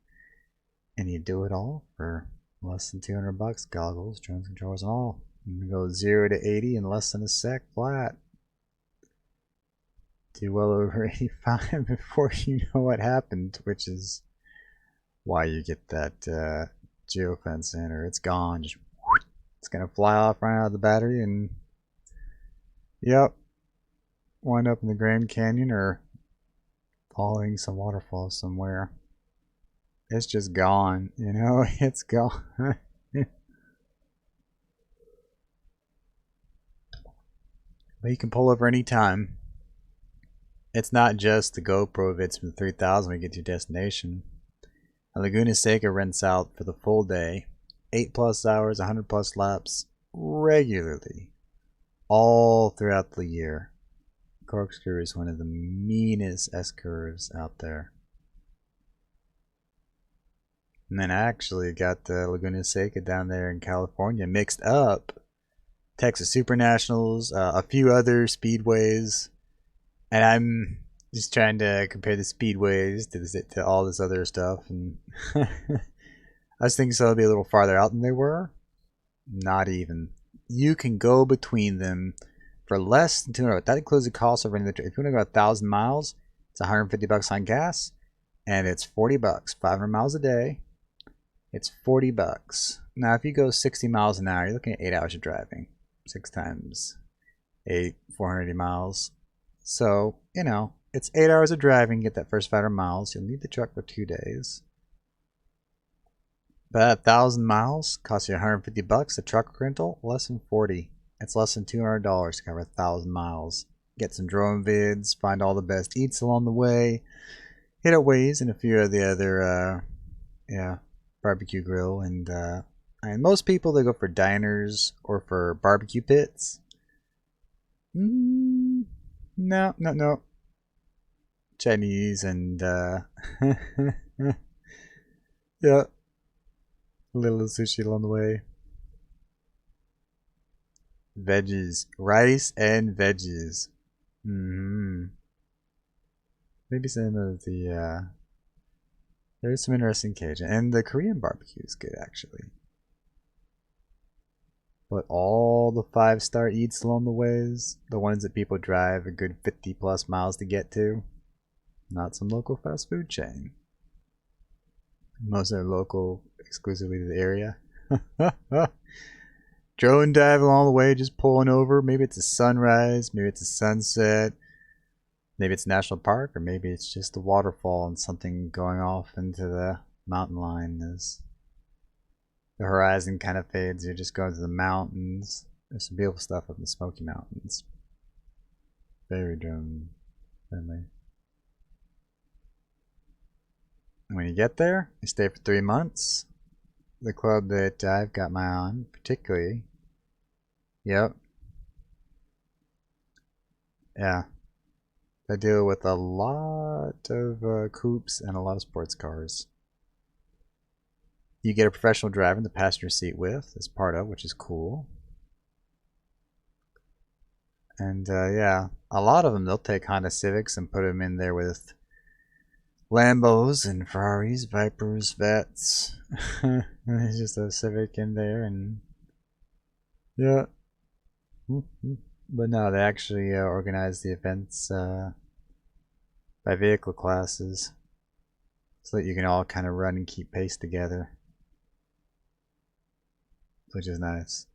and you do it all for less than 200 bucks. Goggles, drones, controllers, and all. You can go 0 to 80 in less than a sec flat. Do well over 85 before you know what happened, which is why you get that geofence in, or it's gone. Just whoosh, it's gonna fly off right out of the battery, and yep, wind up in the Grand Canyon or following some waterfall somewhere. It's just gone, you know. It's gone. But you can pull over anytime. It's not just the GoPro vids from 3000 when you get to your destination. A Laguna Seca rents out for the full day, 8+ hours, 100+ laps, regularly, all throughout the year. Corkscrew is one of the meanest S-curves out there. And then I actually got the Laguna Seca down there in California mixed up. Texas Super Nationals, a few other speedways, and I'm just trying to compare the speedways to all this other stuff. And I was thinking so it'll be a little farther out than they were. Not even. You can go between them for less than $200. That includes the cost of running the trip. If you want to go 1,000 miles, it's $150 on gas, and it's $40. 500 miles a day. It's $40. Now, if you go 60 miles an hour, you're looking at 8 hours of driving. 6 times 8, 480 miles. So, you know, it's 8 hours of driving. Get that first 500 miles. You'll need the truck for 2 days. But 1,000 miles costs you $150. The truck rental, less than $40. It's less than $200 to cover 1,000 miles. Get some drone vids. Find all the best eats along the way. Hit up Waze and a few of the other, barbecue grill. And most people, they go for diners or for barbecue pits. No. Chinese and yeah, a little sushi along the way. Veggies, rice and veggies. Maybe some of the there's some interesting Cajun, and the Korean barbecue is good actually. But all the 5-star eats along the ways, the ones that people drive a good 50+ miles to get to, not some local fast food chain. Most are local exclusively to the area. Drone dive along the way, just pulling over. Maybe it's a sunrise, maybe it's a sunset, maybe it's a national park, or maybe it's just a waterfall and something going off into the mountain line as the horizon kind of fades. You're just going to the mountains. There's some beautiful stuff up in the Smoky Mountains. Very drone friendly. And when you get there, you stay for 3 months. The club that I've got my eye on, particularly. Yep. Yeah. They deal with a lot of coupes and a lot of sports cars. You get a professional driver in the passenger seat with, as part of, which is cool. And yeah, a lot of them, they'll take Honda Civics and put them in there with Lambos and Ferraris, Vipers, Vets. There's just a Civic in there, and yeah. But no, they actually organize the events by vehicle classes so that you can all kind of run and keep pace together, which is nice.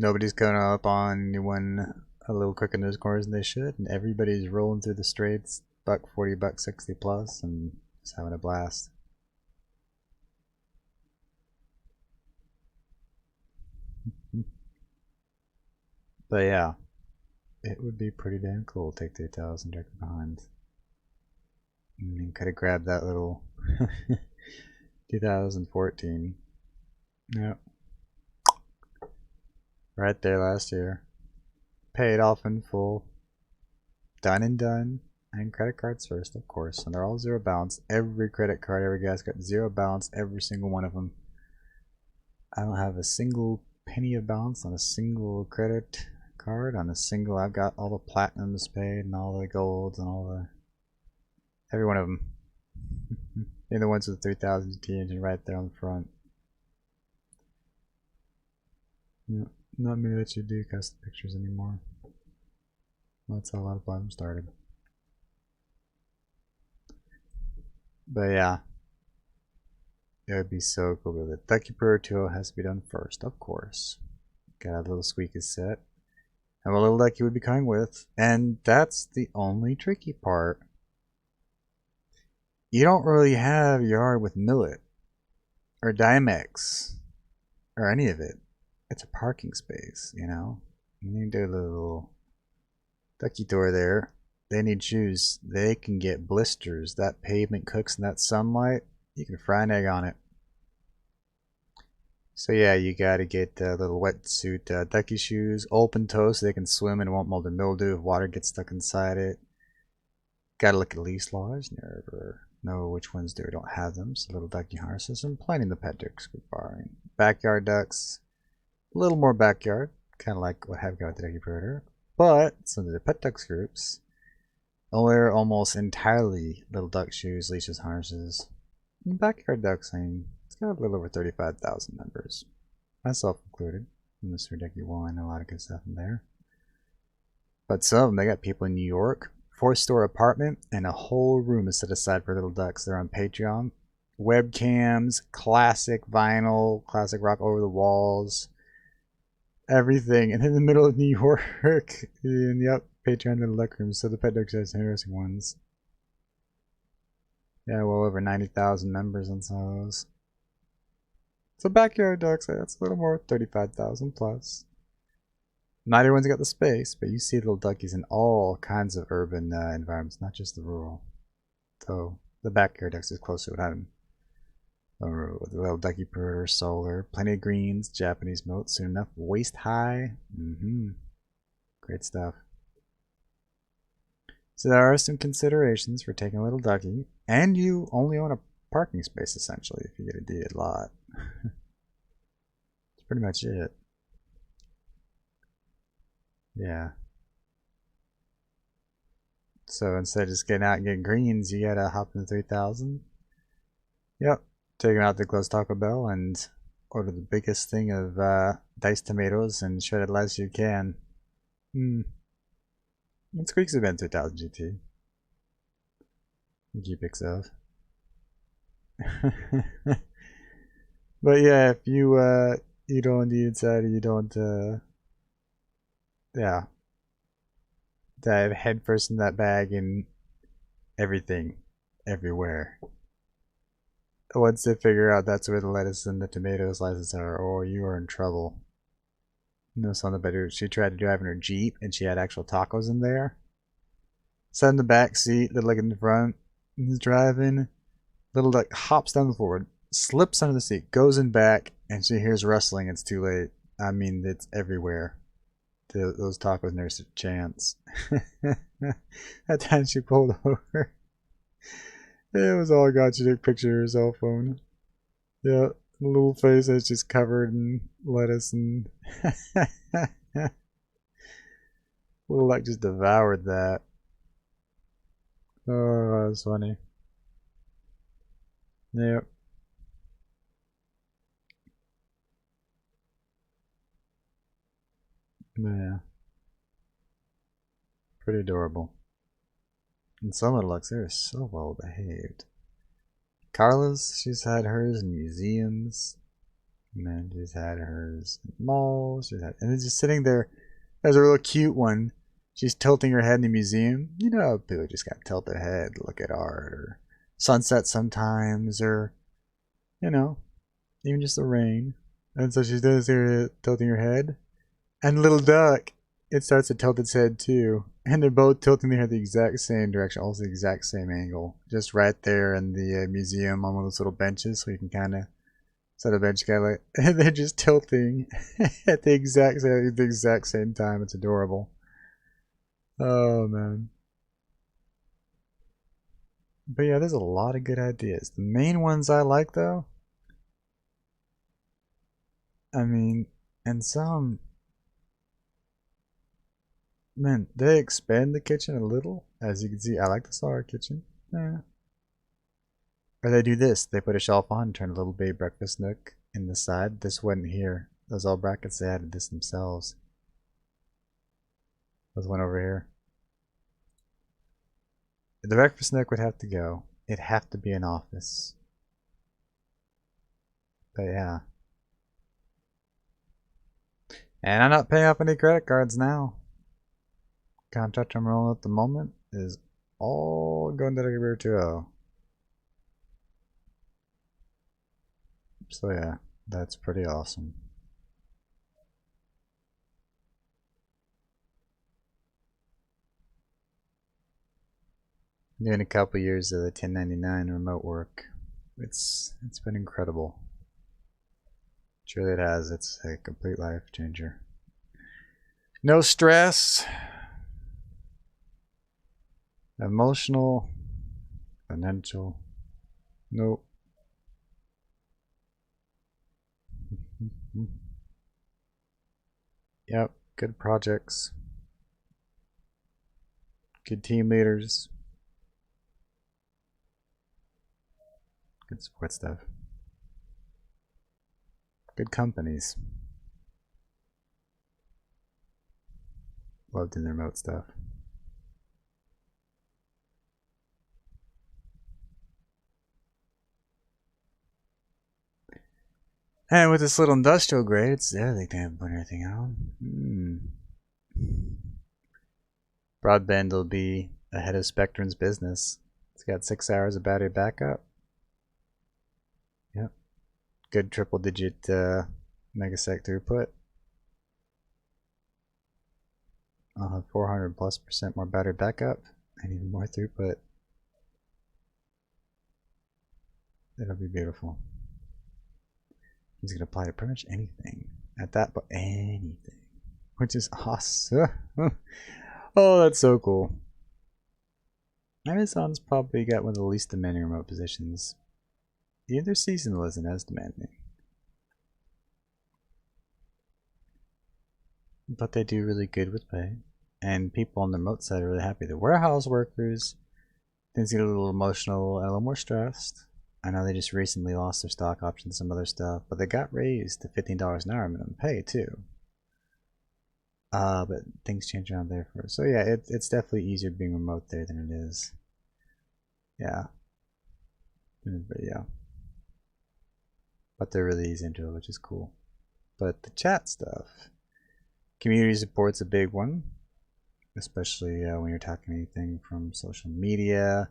Nobody's coming up on anyone a little quicker in those corners than they should, and everybody's rolling through the straights, $140, $160 plus, and just having a blast. But yeah, it would be pretty damn cool to take the 8,000 directly behind. And could have grabbed that little 2014. Yep. Right there last year. Paid off in full. Done and done. And credit cards first, of course. And they're all zero balance. Every credit card every guy's got zero balance, every single one of them. I don't have a single penny of balance on a single credit card. On a single, I've got all the platinums paid and all the golds and all the... Every one of them. Even the ones with the 3000 GT engine right there on the front. Yeah, not many that you do custom pictures anymore. That's how a lot of them started. But yeah, it would be so cool with it. Ducky Pro 2 has to be done first, of course. Got a little squeaky set. And a little ducky would be coming with. And that's the only tricky part. You don't really have yard with millet or Dimex or any of it. It's a parking space, you know. You need to do a little ducky door there. They need shoes. They can get blisters. That pavement cooks in that sunlight. You can fry an egg on it. So yeah, you gotta get little wetsuit ducky shoes, open toe so they can swim and won't mold and mildew if water gets stuck inside it. Gotta look at lease laws. Never know which ones do or don't have them. So little ducky harnesses and plenty in the pet ducks group are. Backyard ducks, a little more backyard, kind of like what I've got with the Ducky Predator. But some of the pet ducks groups wear almost entirely little duck shoes, leashes, harnesses. And backyard ducks, I mean, it's got a little over 35,000 members, myself included. Mr. Ducky One, a lot of good stuff in there. But some of them, they got people in New York. 4-store apartment and a whole room is set aside for little ducks. They're on Patreon. Webcams, classic vinyl, classic rock over the walls, everything. And in the middle of New York, and yep, Patreon little duck rooms. So the pet ducks has interesting ones. Yeah, well over 90,000 members on some of those. So backyard ducks, that's a little more, 35,000 plus. Not everyone's got the space, but you see little duckies in all kinds of urban environments, not just the rural. So the backyard ducks is close to what I'm. The little Ducky Predator, solar, plenty of greens, Japanese moat, soon enough, waist high. Great stuff. So there are some considerations for taking a little ducky, and you only own a parking space essentially if you get a deeded lot. That's pretty much it. Yeah. So instead of just getting out and getting greens, you gotta hop in the 3000. Yep. Take them out to close Taco Bell and order the biggest thing of diced tomatoes and shredded lettuce you can. And Squeaks have been 3000 GT. G picks of. But yeah, if you you don't the inside, you don't yeah, dive headfirst in that bag and everything, everywhere. Once they figure out that's where the lettuce and the tomato slices are, oh, you are in trouble. You know, something better. She tried to drive in her Jeep and she had actual tacos in there. Sat in the back seat, little like in the front, he's driving. Little like hops down the forward, slips under the seat, goes in back, and she hears rustling. It's too late. I mean, it's everywhere. Those tacos never stood a chance. That time she pulled over. It was all God. She took a picture of her cell phone. Yeah, the little face that's just covered in lettuce and little like just devoured that. Oh, that was funny. Yep. Yeah. Pretty adorable. And some of the looks, they're so well behaved. Carla's, she's had hers in museums. And then she's had hers in malls. And it's just sitting there. There's a real cute one. She's tilting her head in the museum. You know, people just gotta tilt their head, look at art, or sunset sometimes, or, you know, even just the rain. And so she's doing this here, tilting her head. And little duck it starts to tilt its head too. And they're both tilting their head the exact same direction, also the exact same angle. Just right there in the museum on one of those little benches, so you can kind of set a bench guy like, and they're just tilting at the exact same time. It's adorable. Oh man. But yeah, there's a lot of good ideas. The main ones I like though, I mean, and some, man, they expand the kitchen a little. As you can see, I like the smaller kitchen. Yeah. Or they do this. They put a shelf on, turn a little baby breakfast nook in the side. This wasn't here. Those all brackets, they added this themselves. There's one over here. The breakfast nook would have to go. It'd have to be an office. But yeah. And I'm not paying off any credit cards now. Contract I'm rolling at the moment is all going to the rear 2.0. So yeah, that's pretty awesome. Doing a couple years of the 1099 remote work. It's been incredible. Truly it has. It's a complete life changer. No stress. Emotional. Financial. Nope. Yep. Good projects. Good team leaders. Good support stuff. Good companies. Loved in the remote stuff. And with this little industrial grade, it's there they can put everything on. Broadband will be ahead of Spectrum's business. It's got 6 hours of battery backup. Yep. Good triple digit megasec throughput. I'll have 400+% more battery backup and even more throughput. It'll be beautiful. He's gonna apply to pretty much anything at that, but anything, which is awesome. Oh, that's so cool. Amazon's probably got one of the least demanding remote positions. Either seasonal isn't as demanding, but they do really good with pay, and people on the remote side are really happy. The warehouse workers, things get a little emotional and a little more stressed. I know they just recently lost their stock options and some other stuff, but they got raised to $15 an hour minimum pay too. But things change around there for us. So yeah, it's definitely easier being remote there than it is. Yeah. But yeah. But they're really easy into it, which is cool. But the chat stuff, community support's a big one, especially when you're talking anything from social media.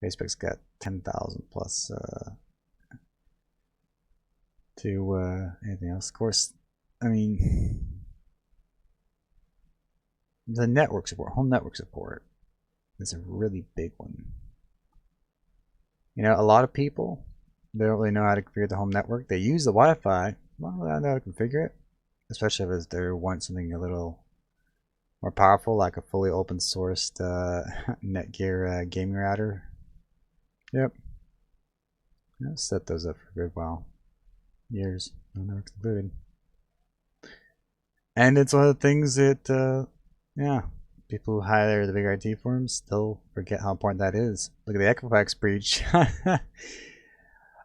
Facebook's got 10,000 plus to anything else. Of course, I mean, the network support, home network support, is a really big one. You know, a lot of people, they don't really know how to configure the home network. They use the Wi-Fi. Well, they don't know how to configure it, especially if they want something a little more powerful, like a fully open sourced Netgear gaming router. Yep. I've set those up for a good while. Years. No networks included. And it's one of the things that, yeah, people who hire the big IT firms still forget how important that is. Look at the Equifax breach.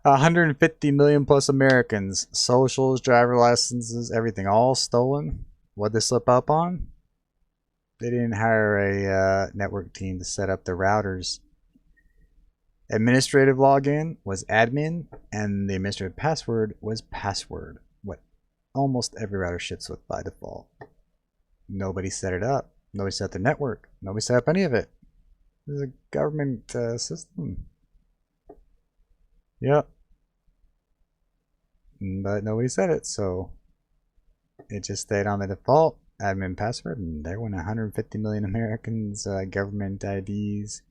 150 million plus Americans, socials, driver licenses, everything, all stolen. What'd they slip up on? They didn't hire a network team to set up the routers. Administrative login was admin, and the administrative password was password. What almost every router ships with by default. Nobody set it up. Nobody set the network. Nobody set up any of it. This is a government system. Yep. But nobody said it, so it just stayed on the default. admin password, and there went 150 million Americans, government IDs,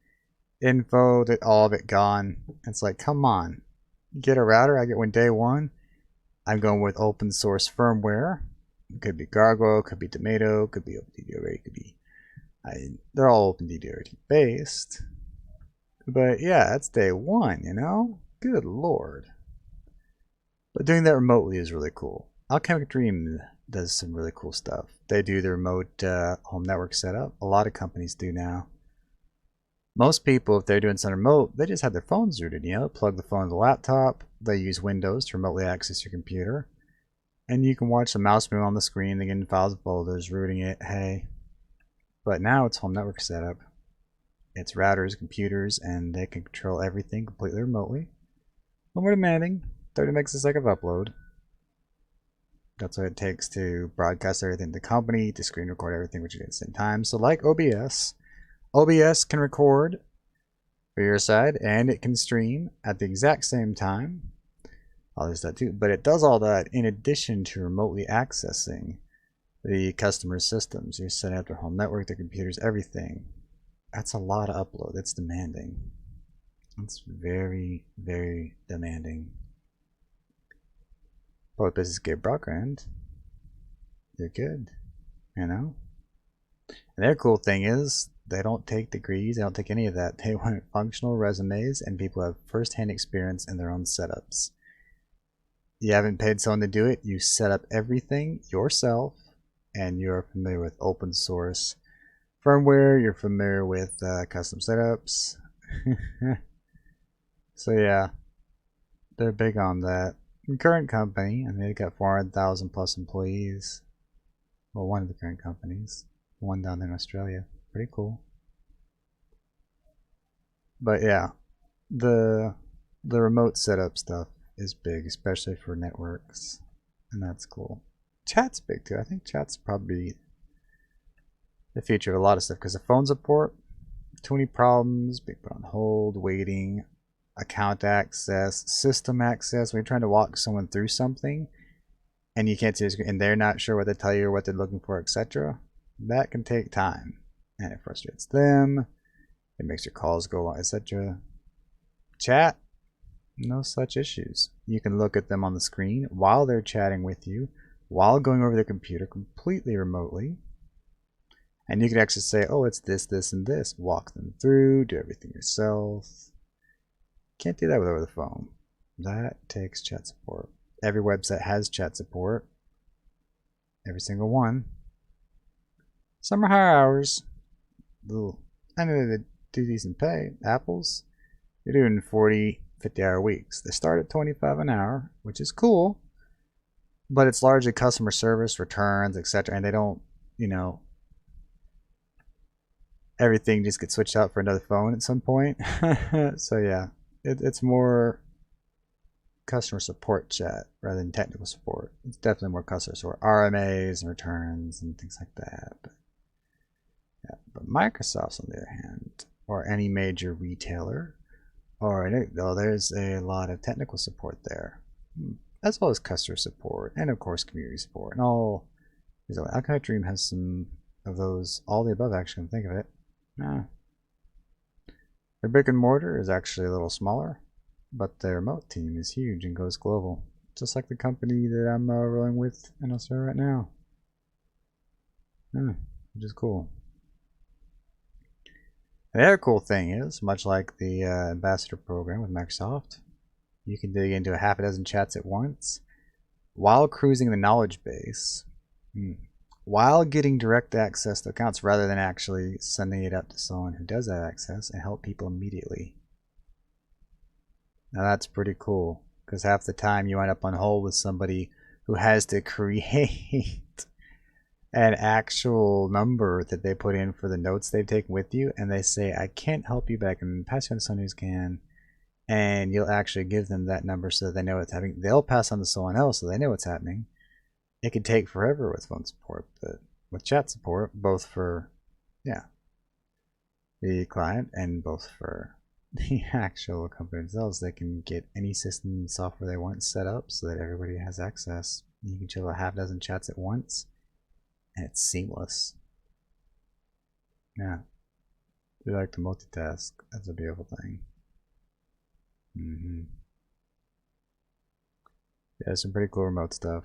info, that all of it gone. It's like, come on, get a router. I get one day one. I'm going with open source firmware. It could be Gargoyle, could be Tomato, could be OpenDDoR, could be. They're all OpenDDoR based. But yeah, that's day one, you know? Good lord. But doing that remotely is really cool. Alchemic Dream does some really cool stuff. They do the remote home network setup. A lot of companies do now. Most people, if they're doing some remote, they just have their phones rooted, you know? Plug the phone to the laptop. They use Windows to remotely access your computer. And you can watch the mouse move on the screen, they get in files and folders, rooting it, hey. But now it's home network setup. It's routers, computers, and they can control everything completely remotely. When we're demanding 30 megs a second of upload. That's what it takes to broadcast everything to the company, to screen record everything which you do at the same time. So like OBS, OBS can record for your side and it can stream at the exact same time. Oh, there's that too. But it does all that in addition to remotely accessing the customer's systems. You're setting up their home network, their computers, everything. That's a lot of upload. It's demanding. It's very, very demanding. But with Business Grade Broadband, you're good, you know? And their cool thing is, they don't take degrees, they don't take any of that. They want functional resumes and people who have first-hand experience in their own setups. You haven't paid someone to do it, you set up everything yourself, and you're familiar with open source firmware, you're familiar with custom setups. So yeah, they're big on that. Current company, and they've got 400,000 plus employees. Well, one of the current companies, one down there in Australia. Pretty cool. But yeah, the remote setup stuff is big, especially for networks, and that's cool. Chat's big too. I think chat's probably the future of a lot of stuff because the phone support, too many problems, being put on hold, waiting. Account access, system access, when you're trying to walk someone through something and you can't see the screen and they're not sure what to tell you or what they're looking for, etc. That can take time and it frustrates them. It makes your calls go long, etc. Chat, no such issues. You can look at them on the screen while they're chatting with you, while going over their computer completely remotely. And you can actually say, oh, it's this, this, and this. Walk them through, do everything yourself. Can't do that with over the phone. That takes chat support. Every website has chat support. Every single one. Some are higher hours. Ooh. I know they do decent pay. Apple's, they're doing 40, 50-hour weeks. They start at 25 an hour, which is cool. But it's largely customer service, returns, etc. And they don't, you know, everything just gets switched out for another phone at some point. So yeah. It's more customer support chat rather than technical support. It's definitely more customer support, RMAs and returns and things like that. But, yeah. But Microsoft's on the other hand, or any major retailer, or there's a lot of technical support there, as well as customer support and of course community support and all. Alchemic Dream has some of those, all the above actually. Come think of it. Nah. Their brick and mortar is actually a little smaller, but their remote team is huge and goes global, just like the company that I'm rolling with in Australia right now. Which is cool. The other cool thing is, much like the ambassador program with Microsoft, you can dig into a half a dozen chats at once while cruising the knowledge base. While getting direct access to accounts rather than actually sending it up to someone who does have access and help people immediately. Now that's pretty cool because half the time you end up on hold with somebody who has to create an actual number that they put in for the notes they've taken with you, and they say, I can't help you, but I can pass you on to someone who can, and you'll actually give them that number so that they know what's happening. They'll pass on to someone else so they know what's happening. It could take forever with phone support, but with chat support, both for the client and both for the actual company themselves, they can get any system and software they want set up so that everybody has access. You can chill a half dozen chats at once And it's seamless. Yeah. If you like to multitask, that's a beautiful thing. Yeah, some pretty cool remote stuff.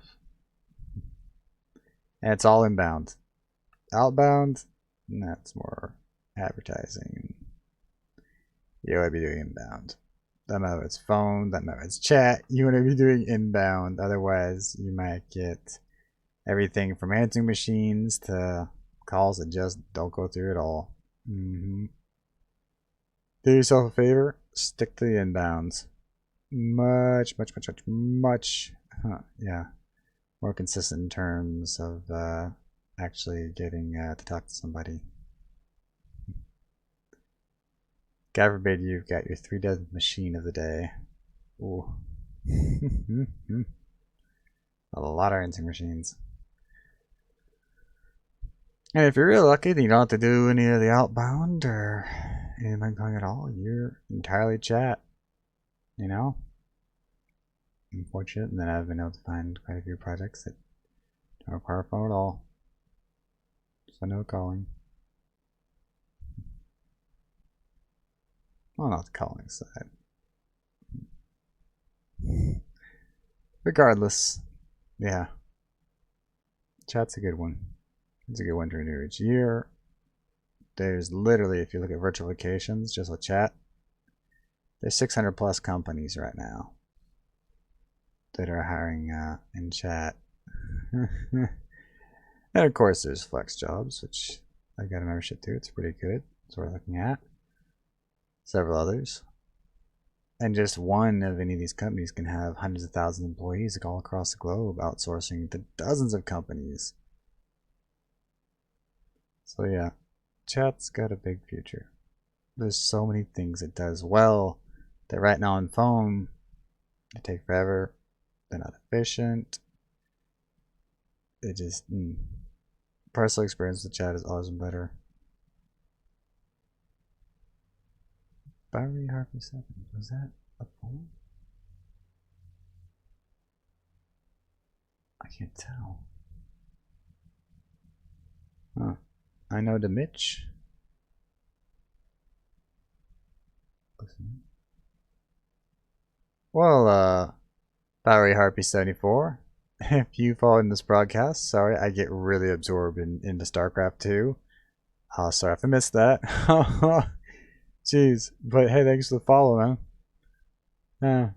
And it's all inbound. Outbound, that's more advertising. You want to be doing inbound. Doesn't matter if it's phone, doesn't matter if it's chat. You want to be doing inbound. Otherwise, you might get everything from answering machines to calls that just don't go through at all. Do yourself a favor. Stick to the inbounds. Much, yeah, more consistent in terms of actually getting to talk to somebody. God forbid you've got your 3-dozen machine of the day. Ooh. A lot of answering machines. And if you're really lucky, then you don't have to do any of the outbound or anything going at all. You're entirely chat. You know? Unfortunate, and then I've been able to find quite a few projects that don't require a phone at all. So no calling. Well, not the calling side. Regardless, yeah. Chat's a good one. It's a good one to renew each year. There's literally, if you look at virtual vacations, just with chat, there's 600 plus companies right now that are hiring in chat. And of course there's flex jobs, which I got a membership to. It's pretty good. That's what we're looking at. Several others. And just one of any of these companies can have hundreds of thousands of employees all across the globe, outsourcing to dozens of companies. So yeah, chat's got a big future. There's so many things it does well that right now on phone, they take forever. They're not efficient. It just, personal experience with chat has always been better. Barry Harper 7, was that a phone? I can't tell. Huh. I know the Mitch. Well, Barry Harpy 74. If you followed this broadcast, sorry, I get really absorbed into StarCraft II. Sorry if I missed that. Jeez, but hey, thanks for the follow, man.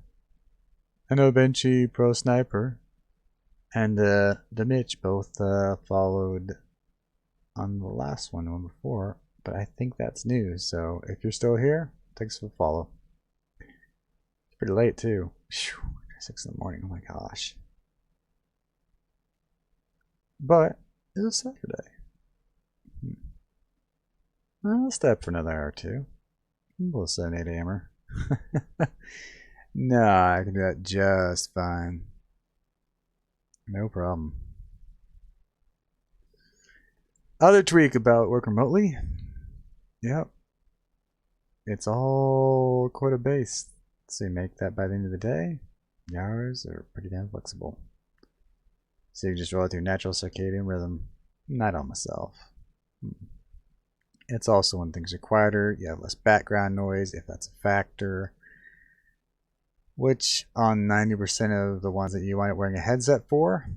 I know Benchy Pro Sniper and the Mitch both followed on the last one, the one before, but I think that's new. So if you're still here, thanks for the follow. It's pretty late too. 6 in the morning. Oh my gosh. But it was Saturday. I'll step for another hour or two. We'll 7-8 hammer. Nah, I can do that just fine. No problem. Other tweak about work remotely. Yep. It's all quota based. So you make that by the end of the day. The hours are pretty damn flexible. So you can just roll it through natural circadian rhythm. Not on myself. It's also when things are quieter, you have less background noise, if that's a factor. Which, on 90% of the ones that you wind up wearing a headset for,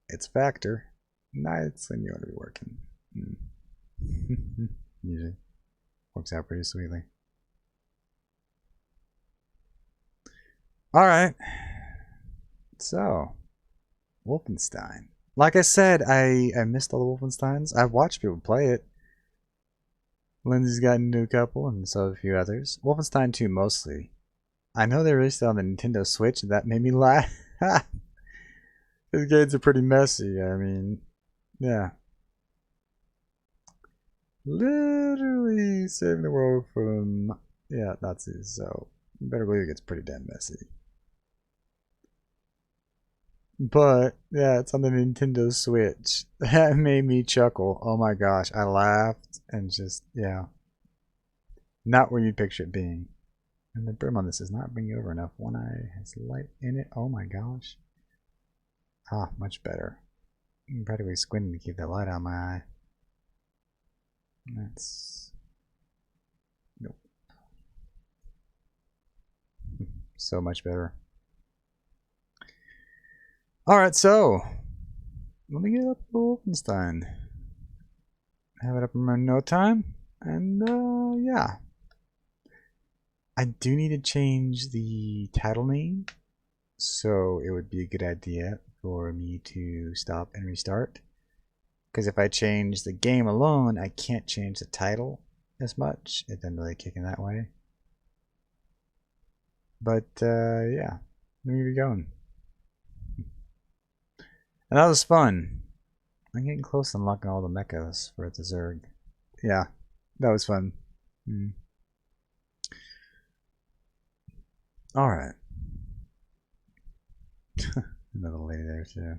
it's a factor. Nights when you want to be working. Usually works out pretty sweetly. Alright. So, Wolfenstein. Like I said, I missed all the Wolfensteins. I've watched people play it. Lindsay's gotten into a couple, and so have a few others. Wolfenstein 2 mostly. I know they released it on the Nintendo Switch, and that made me laugh. These games are pretty messy. I mean, yeah. Literally saving the world from, yeah, Nazis. So, you better believe it gets pretty damn messy. But, yeah, it's on the Nintendo Switch. That made me chuckle. Oh my gosh, I laughed and just, yeah. Not where you'd picture it being. And the brim on this is not bringing over enough. One eye has light in it. Oh my gosh. Ah, much better. I'm practically squinting to keep that light on my eye. That's... Nope. So much better. Alright, so... Let me get up to Wolfenstein. Have it up in no time. And, yeah. I do need to change the title name. So it would be a good idea for me to stop and restart. Because if I change the game alone, I can't change the title as much. It doesn't really kick in that way. But, yeah. Let me get going. And that was fun. I'm getting close to unlocking all the mechas for the Zerg. Yeah, that was fun. Alright. Another lady there too.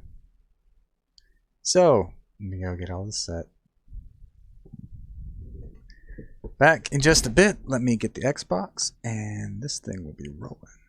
So, let me go get all this set. Back in just a bit, let me get the Xbox, and this thing will be rolling.